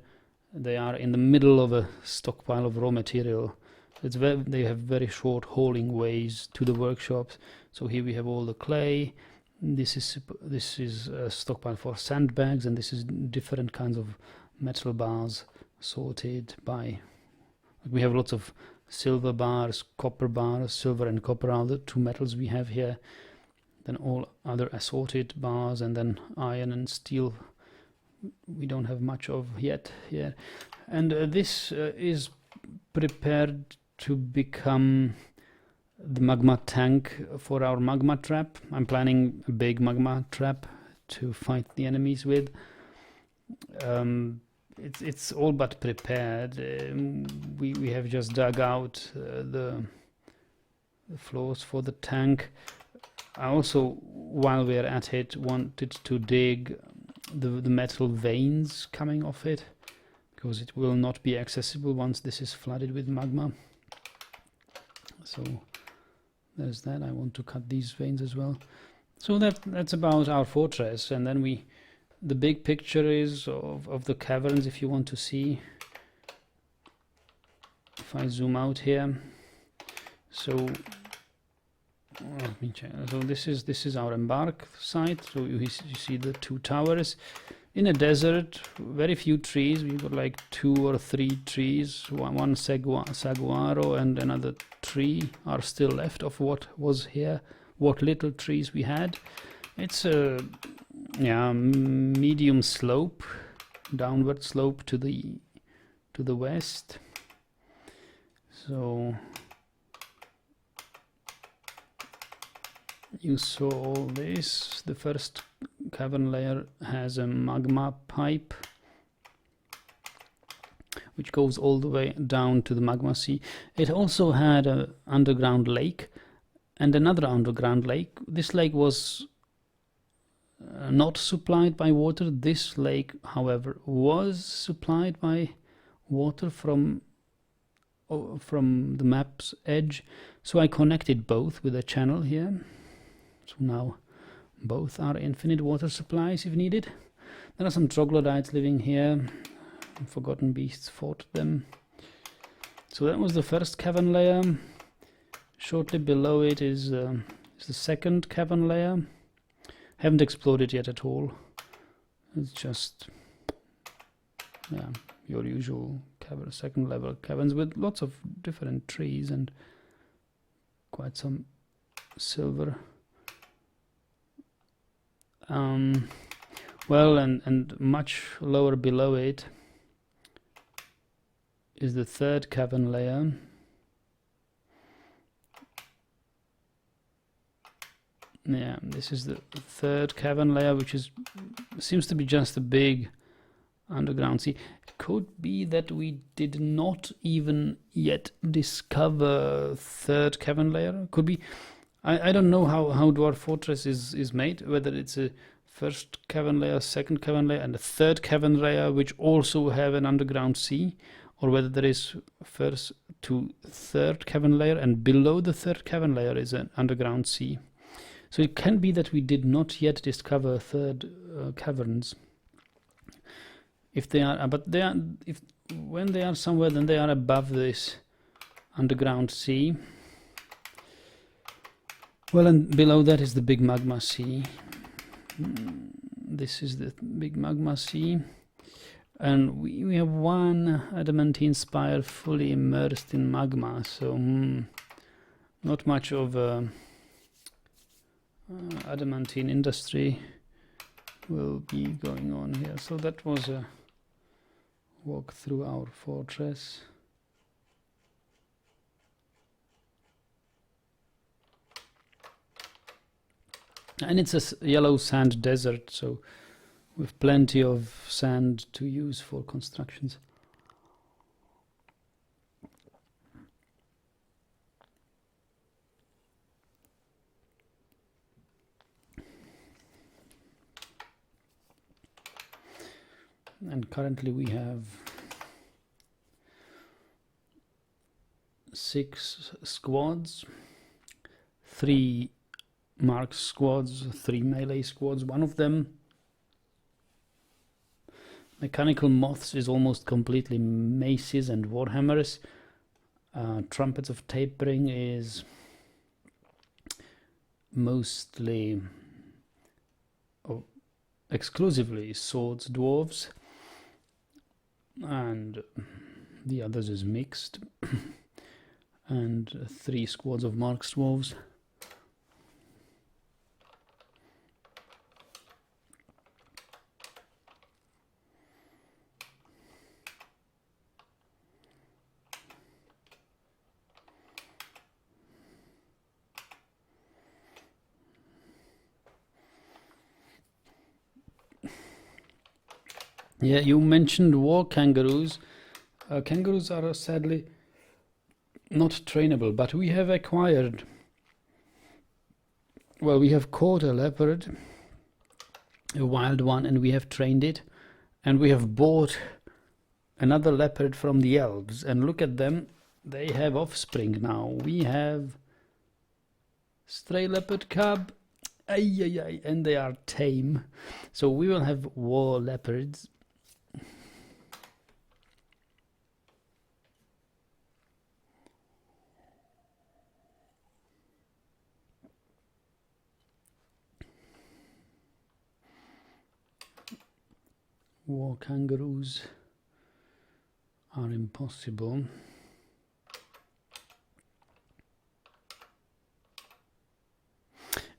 they are in the middle of a stockpile of raw material. They have very short hauling ways to the workshops. So here we have all the clay. This is a stockpile for sandbags, and this is different kinds of metal bars sorted by... we have lots of silver bars, copper bars. Silver and copper are the two metals we have here. Then all other assorted bars, and then iron and steel we don't have much of yet here. And this is prepared to become the magma tank for our magma trap. I'm planning a big magma trap to fight the enemies with. It's all but prepared. We have just dug out the floors for the tank. I also, while we're at it, wanted to dig the metal veins coming off it, because it will not be accessible once this is flooded with magma. So there's that. I want to cut these veins as well. So that's about our fortress. And then the big picture is of the caverns, if you want to see. If I zoom out here, so let me check. So this is our embark site. So you see the two towers in a desert, very few trees. We've got like 2 or 3 trees, one saguaro and another tree are still left of what was here, what little trees we had. It's a medium slope, downward slope to the west. So you saw all this. The first cavern layer has a magma pipe which goes all the way down to the magma sea. It also had an underground lake and another underground lake. This lake was not supplied by water. This lake, however, was supplied by water from the map's edge. So I connected both with a channel here. So now both are infinite water supplies if needed. There are some troglodytes living here. Forgotten beasts fought them. So that was the first cavern layer. Shortly below it is the second cavern layer. Haven't explored it yet at all. It's just, yeah, your usual cavern, second level caverns with lots of different trees and quite some silver. Well, and much lower below it is the third cavern layer. Yeah, this is the third cavern layer, which seems to be just a big underground sea. It could be that we did not even yet discover third cavern layer. Could be. I don't know how Dwarf Fortress is made, whether it's a first cavern layer, second cavern layer, and a third cavern layer, which also have an underground sea, or whether there is first to third cavern layer, and below the third cavern layer is an underground sea. So it can be that we did not yet discover third caverns. If they are, but they are, when they are somewhere, then they are above this underground sea. Well, and below that is the big magma sea. This is the big magma sea. And we have one adamantine spire fully immersed in magma, so not much of adamantine industry will be going on here. So that was a walk through our fortress. And it's a yellow sand desert, so with plenty of sand to use for constructions. And currently we have 6 squads, 3 mark squads, 3 melee squads. One of them, mechanical moths, is almost completely maces and warhammers. Trumpets of tapering is mostly, exclusively swords dwarves, and the others is mixed. And 3 squads of mark dwarves. Yeah, you mentioned war kangaroos. Kangaroos are sadly not trainable, but we have acquired, well, we have caught a leopard, a wild one, and we have trained it, and we have bought another leopard from the elves, and look at them, they have offspring now. We have stray leopard cub, and they are tame, so we will have war leopards. War kangaroos are impossible.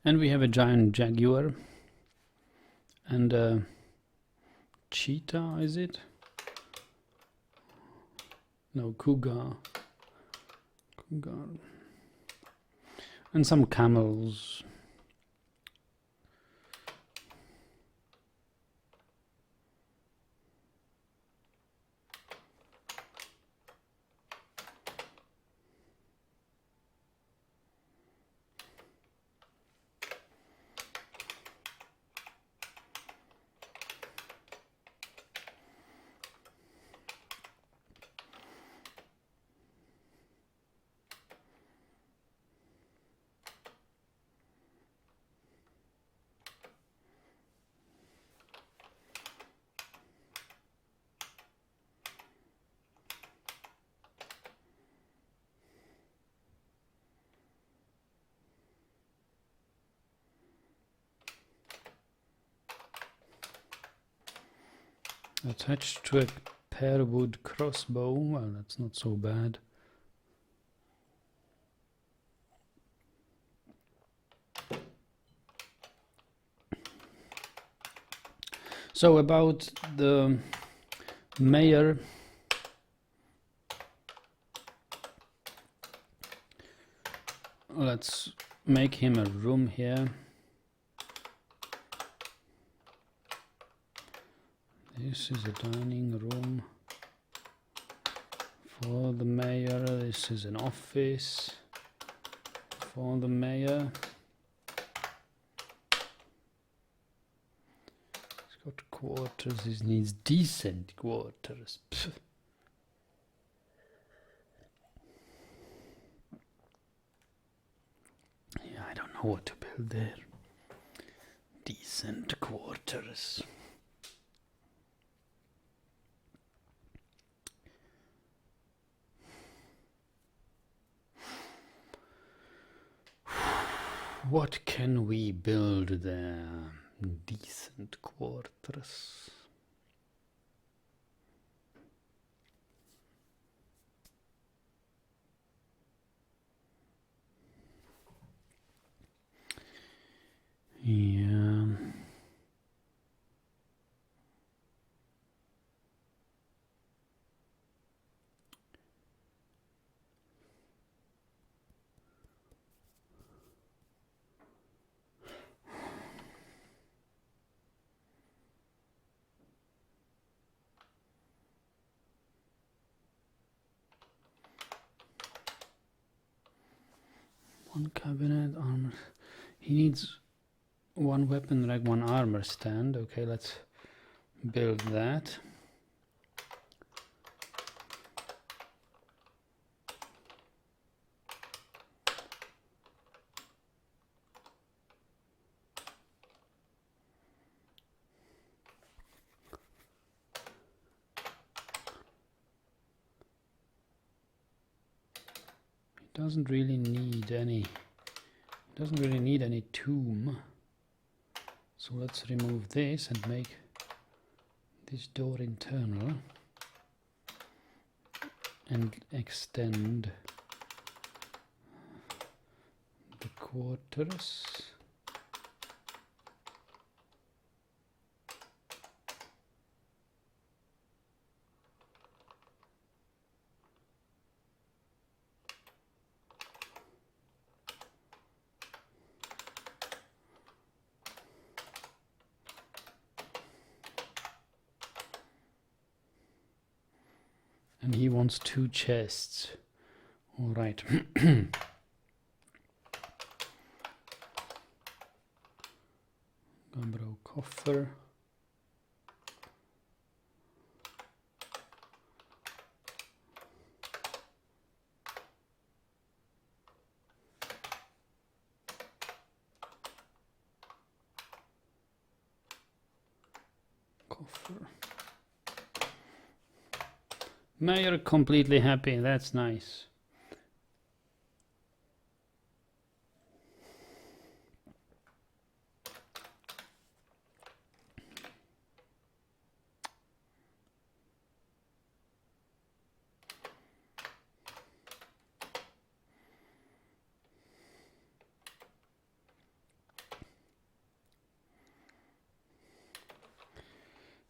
And we have a giant jaguar and a cheetah, is it? No, cougar. And some camels. Attached to a pear wood crossbow. Well, that's not so bad. So about the mayor, let's make him a room here. This is a dining room for the mayor. This is an office for the mayor. He's got quarters. He needs decent quarters. Pfft. Yeah, I don't know what to build there. Decent quarters. What can we build there? Decent quarters. Yeah. One cabinet, armor. He needs one weapon rack, one armor stand. Okay, let's build that. Doesn't really need any tomb, so let's remove this and make this door internal and extend the quarters. And he wants 2 chests. All right. Gambro coffer. Coffer. Mayor completely happy, that's nice.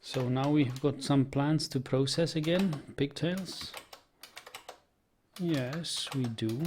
So now we've got some plants to process again, pigtails. Yes, we do.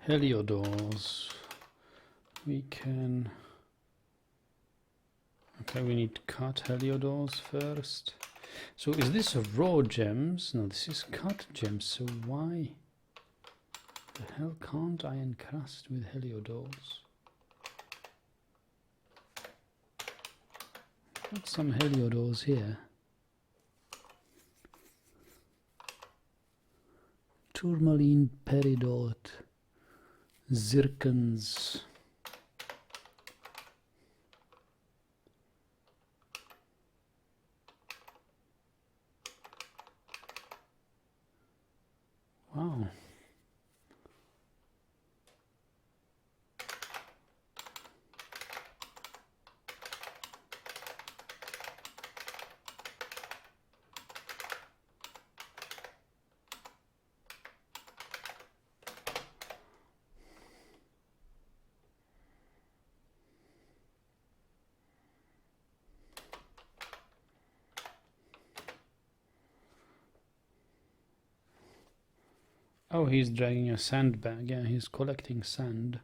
Heliodors. We can... Okay, we need to cut Heliodors first. So is this raw gems? No, this is cut gems, so why the hell can't I encrust with Heliodors? Got some Heliodors here. Tourmaline, peridot, zircons. Wow. Oh, he's dragging a sandbag. Yeah, he's collecting sand.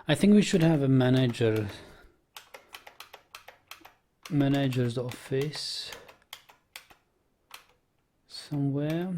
I think we should have a manager's office somewhere.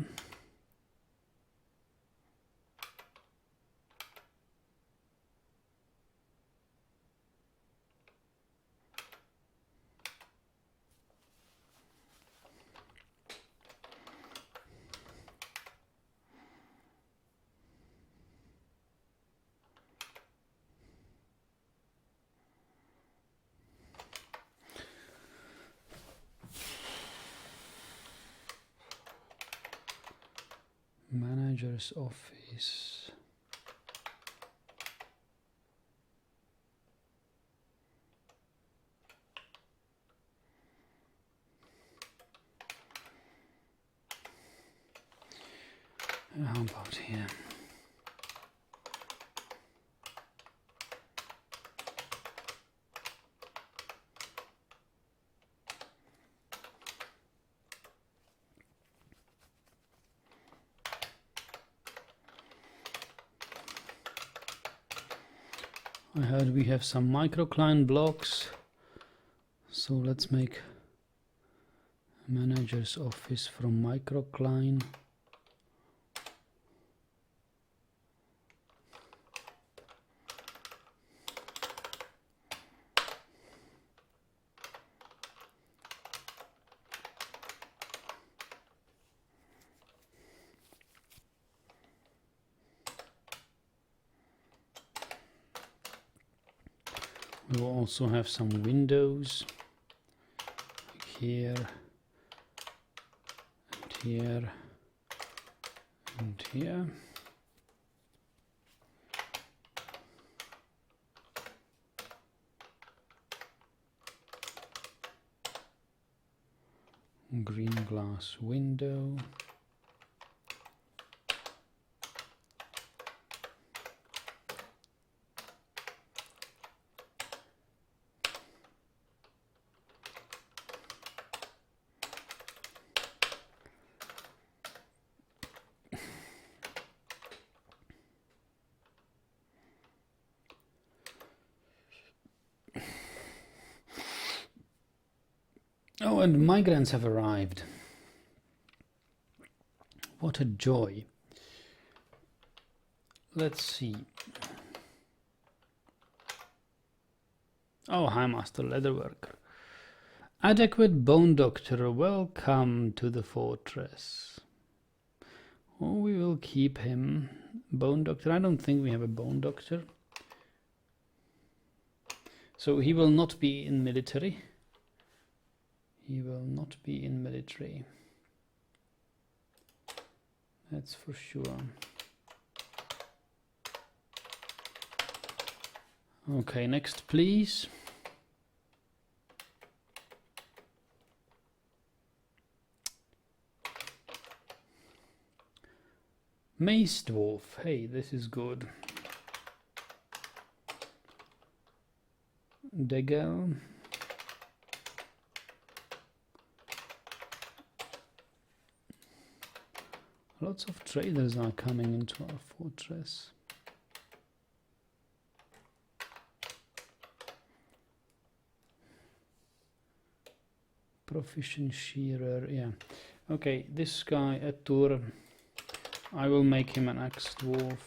Manager's office. How about here? I heard we have some microcline blocks, so let's make a manager's office from microcline. We will also have some windows here and here and here. Green glass window. Oh, and migrants have arrived. What a joy. Let's see. Oh, hi, Master Leatherworker. Adequate Bone Doctor, welcome to the fortress. Oh, we will keep him. Bone Doctor, I don't think we have a Bone Doctor. So he will not be in military. He will not be in military. That's for sure. Okay, next please. Mace Dwarf. Hey, this is good. Degel. Lots of traders are coming into our fortress. Proficient shearer, yeah. Okay, this guy at Tur, I will make him an axe dwarf.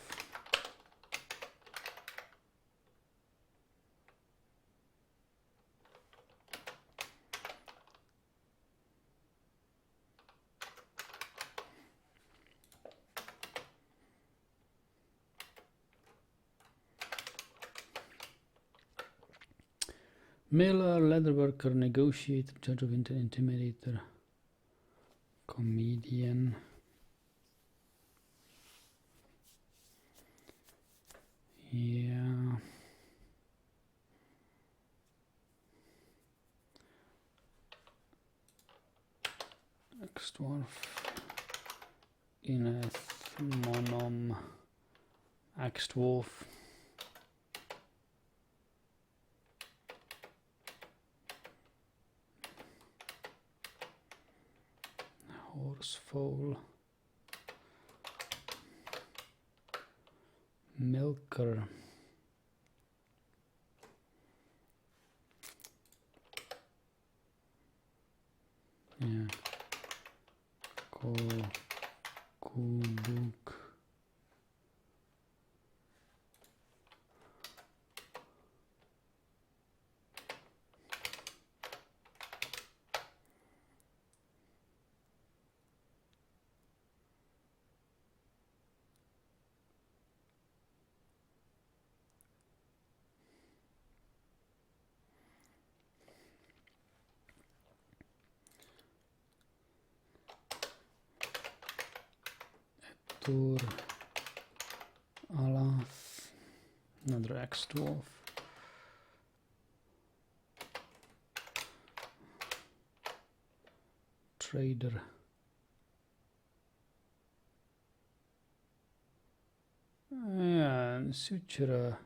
Miller, leatherworker, negotiator, judge of intimidator, comedian. Yeah. Dwarf. Ineth, Monom, Axe Dwarf. Horsefoal. Milker. Yeah. Kubuk. Tur. Alath. Another Axe Dwarf. Trader. Yeah, Sutura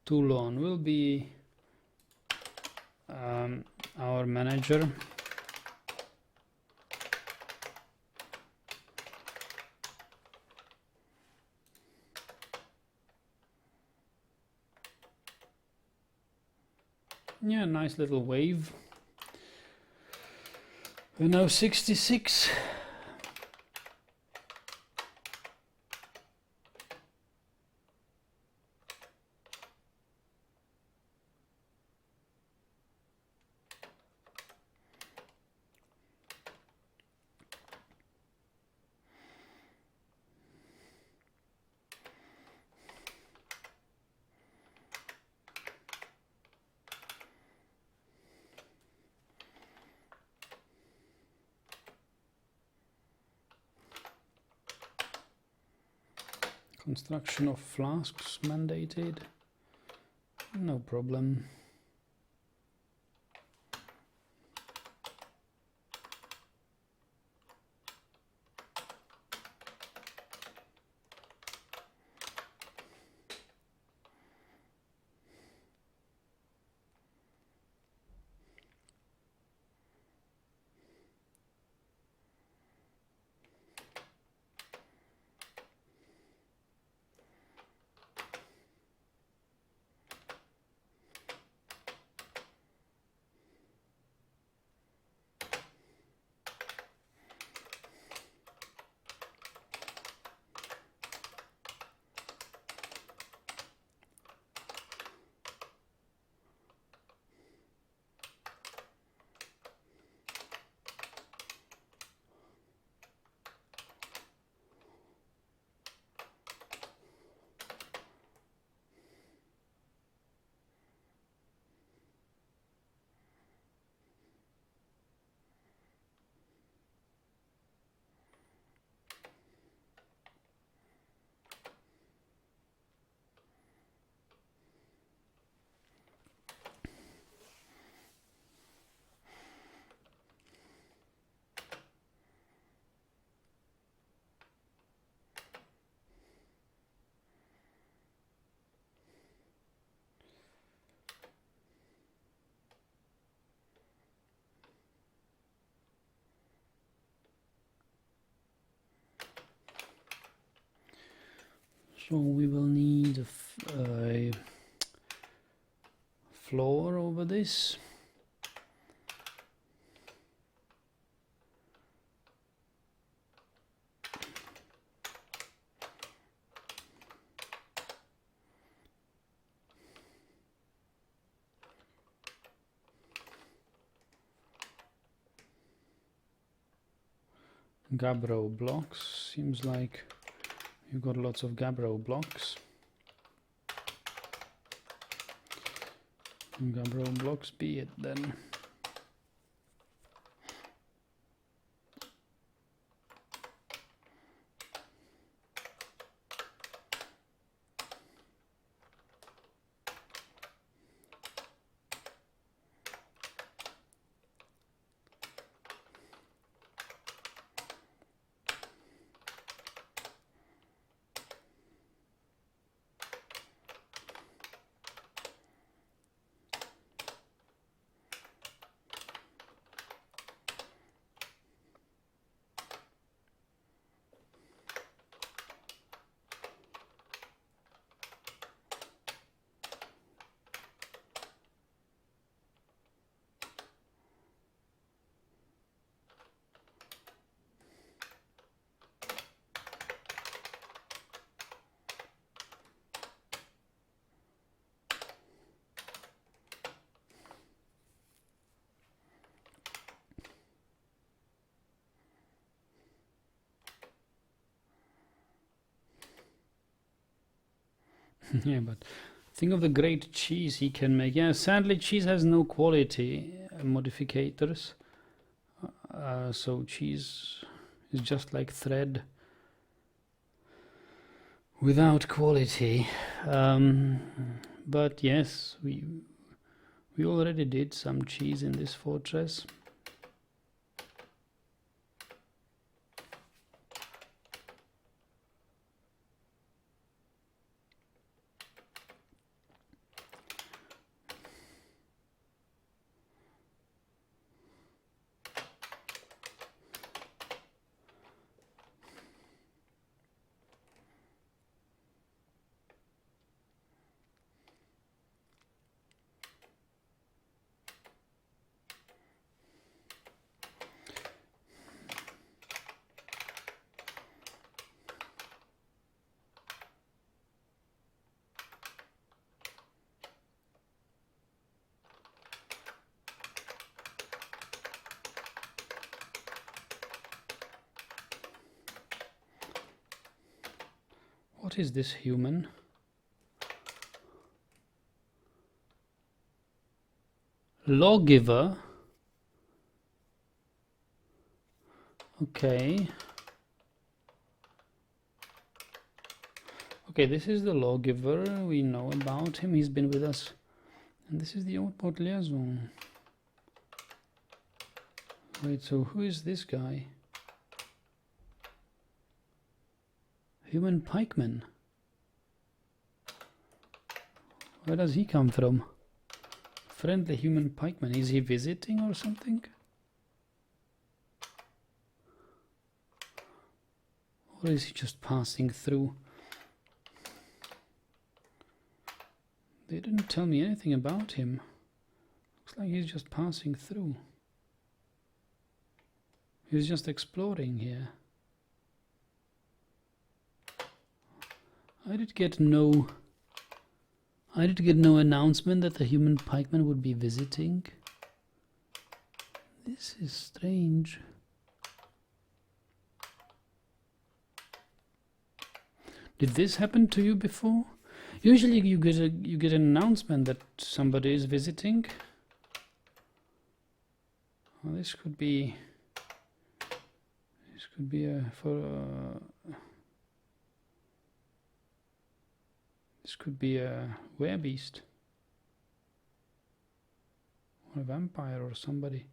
Toulon will be our manager. Yeah, nice little wave. We're now 66. Construction of flasks mandated. No problem. So we will need a floor over this. Gabbro blocks, seems like you've got lots of Gabbro blocks. Gabbro blocks be it then. Yeah, but think of the great cheese he can make. Yeah, sadly cheese has no quality modificators. So cheese is just like thread without quality. But yes, we already did some cheese in this fortress. What is this human? Lawgiver? Okay. Okay, this is the lawgiver. We know about him. He's been with us. And this is the haute porte liaison. Wait, so who is this guy? Human pikeman. Where does he come from? Friendly human pikeman. Is he visiting or something? Or is he just passing through? They didn't tell me anything about him. Looks like he's just passing through. He's just exploring here. I did get no announcement that the human pikeman would be visiting. This is strange. Did this happen to you before? Usually you get an announcement that somebody is visiting. Well, this could be a this could be a werebeast or a vampire or somebody.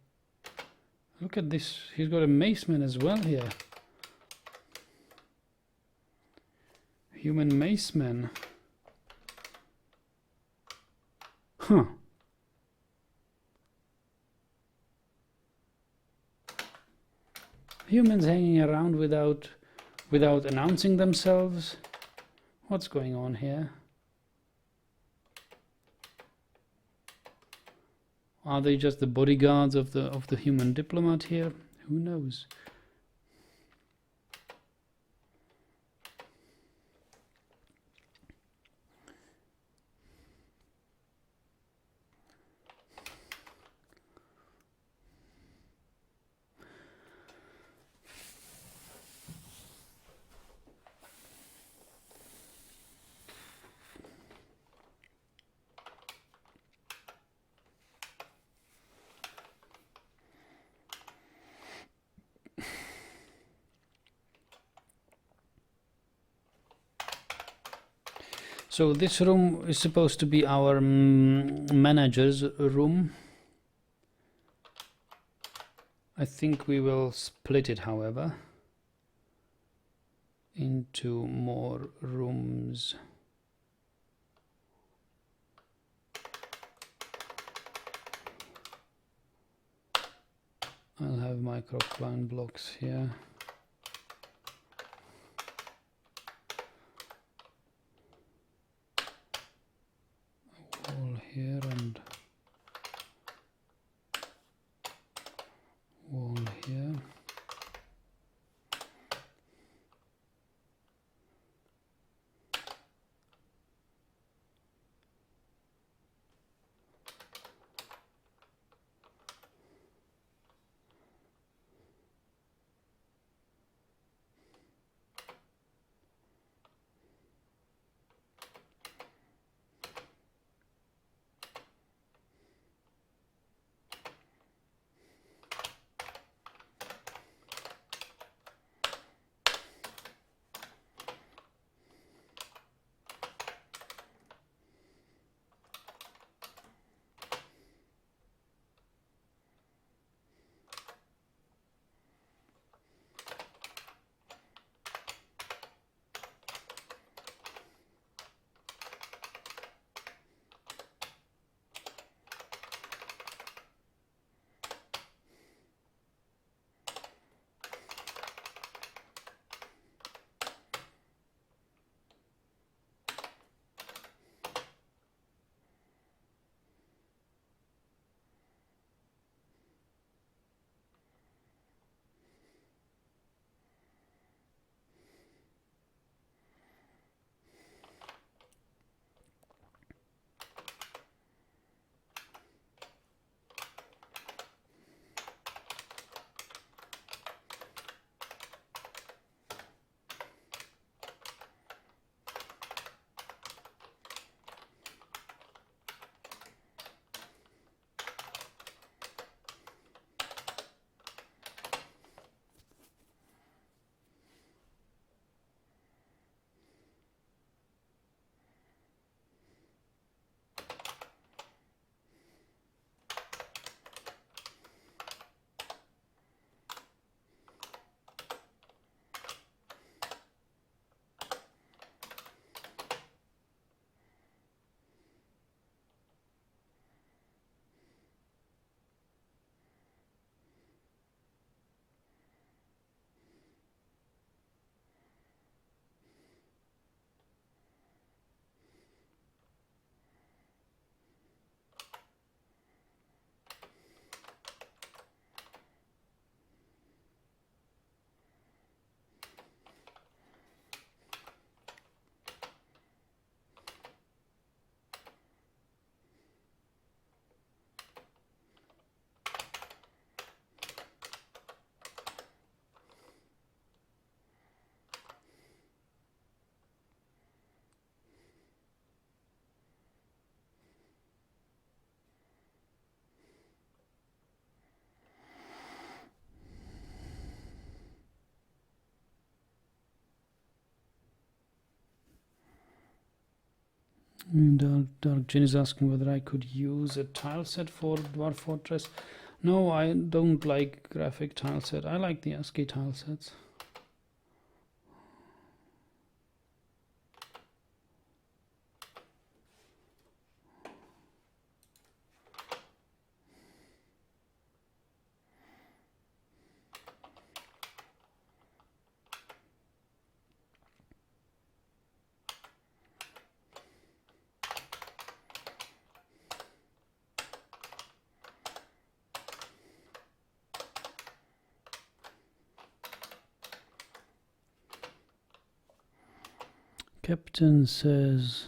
Look at this. He's got a maceman as well here. Human maceman. Huh. Humans hanging around without announcing themselves. What's going on here? Are they just the bodyguards of the human diplomat here? Who knows? So this room is supposed to be our manager's room. I think we will split it, however, into more rooms. I'll have microcline blocks here. Wall here and wall here. Dark Jin is asking whether I could use a tile set for Dwarf Fortress. No, I don't like graphic tile set. I like the ASCII tile sets. Captain says,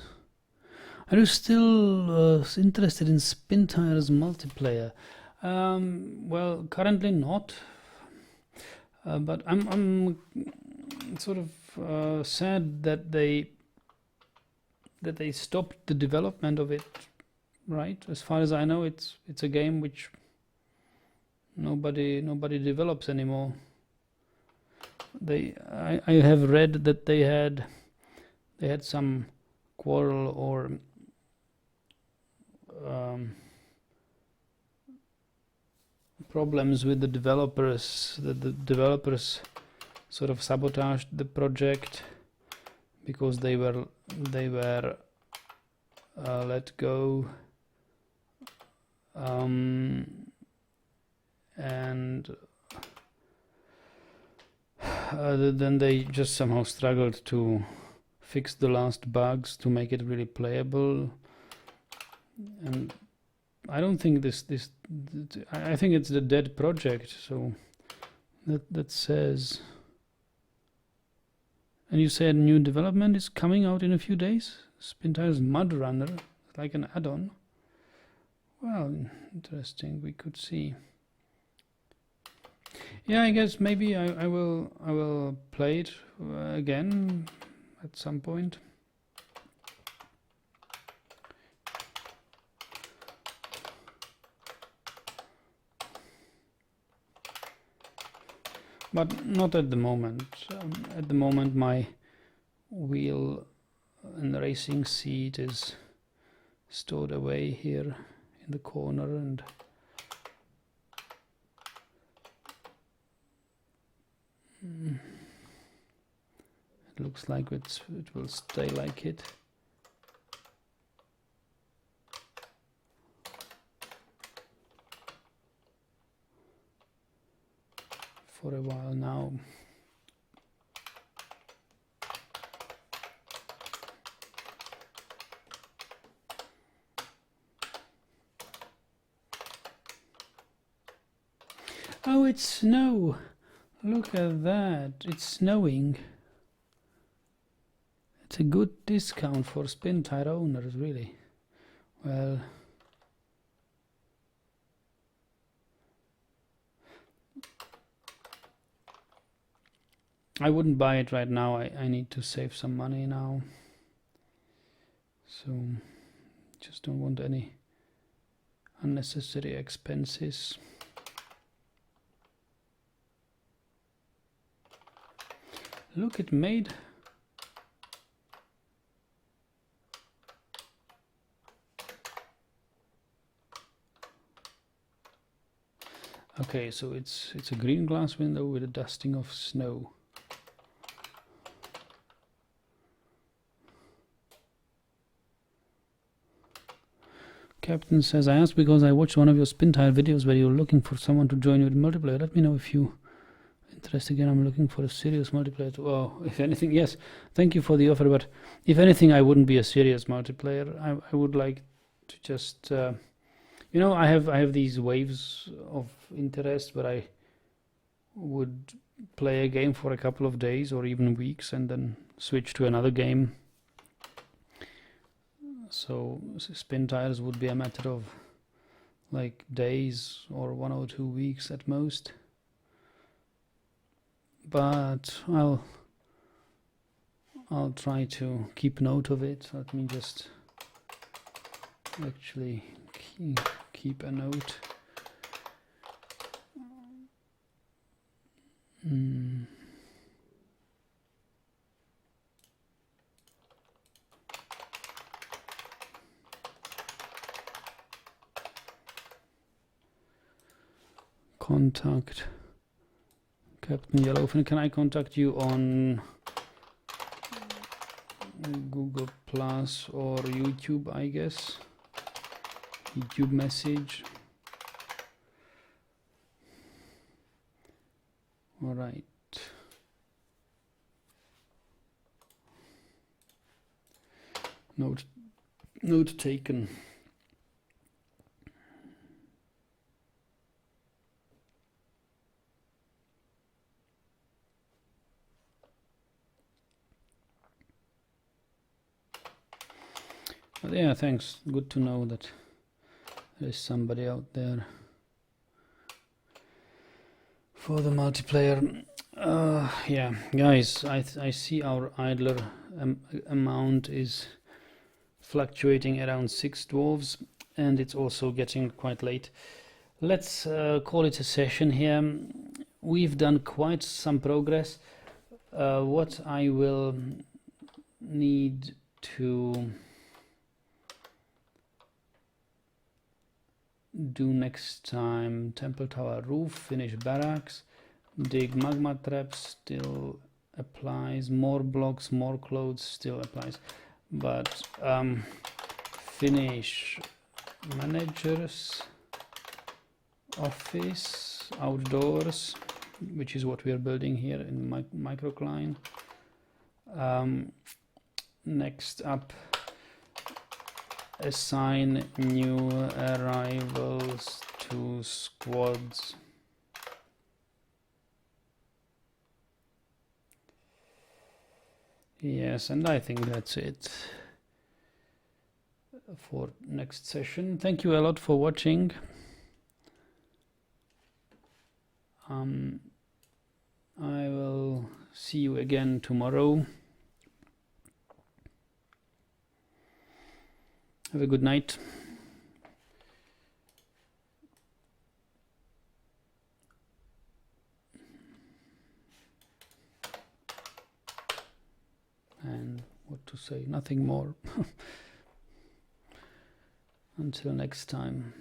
are you still interested in Spin Tires multiplayer? Well, currently not. But I'm sort of sad that they stopped the development of it. Right, as far as I know, it's a game which nobody develops anymore. I have read that they had some quarrel or problems with the developers. The developers sort of sabotaged the project because they were let go, and then they just somehow struggled to fix the last bugs to make it really playable. And I don't think I think it's the dead project. So that says. And you said new development is coming out in a few days. Spin Tires Mud Runner, like an add-on. Well, interesting. We could see. Yeah, I guess maybe I will play it again at some point. But not at the moment. At the moment, my wheel and racing seat is stored away here in the corner, and it looks like it will stay like it. For a while now. Oh, it's snow. Look at that. It's snowing. It's a good discount for Spin Tire owners, really. Well, I wouldn't buy it right now. I need to save some money now. So, just don't want any unnecessary expenses. Look, it made... Okay, so it's a green glass window with a dusting of snow. Captain says, I asked because I watched one of your Spin Tire videos where you're looking for someone to join you in multiplayer. Let me know if you interested. Again, I'm looking for a serious multiplayer too. Oh, if anything, yes, thank you for the offer, but if anything, I wouldn't be a serious multiplayer. I would like to just you know, I have these waves of interest, but I would play a game for a couple of days or even weeks and then switch to another game. So Spin Tires would be a matter of like days or 1 or 2 weeks at most. But I'll try to keep note of it. Let me just actually keep a note. Contact Captain Yellowfin. Can I contact you on Google Plus or YouTube, I guess? YouTube message. All right. Note taken. But yeah, thanks. Good to know that there is somebody out there for the multiplayer. Yeah, guys, I see our idler amount is fluctuating around 6 dwarves, and it's also getting quite late. Let's call it a session here. We've done quite some progress. What I will need to do next time: temple tower roof, finish barracks, dig magma traps, still applies, more blocks, more clothes, still applies, but finish manager's office outdoors, which is what we are building here in microcline. Next up, assign new arrivals to squads. Yes, and I think that's it for next session. Thank you a lot for watching. I will see you again tomorrow. Have a good night. And what to say? Nothing more. Until next time.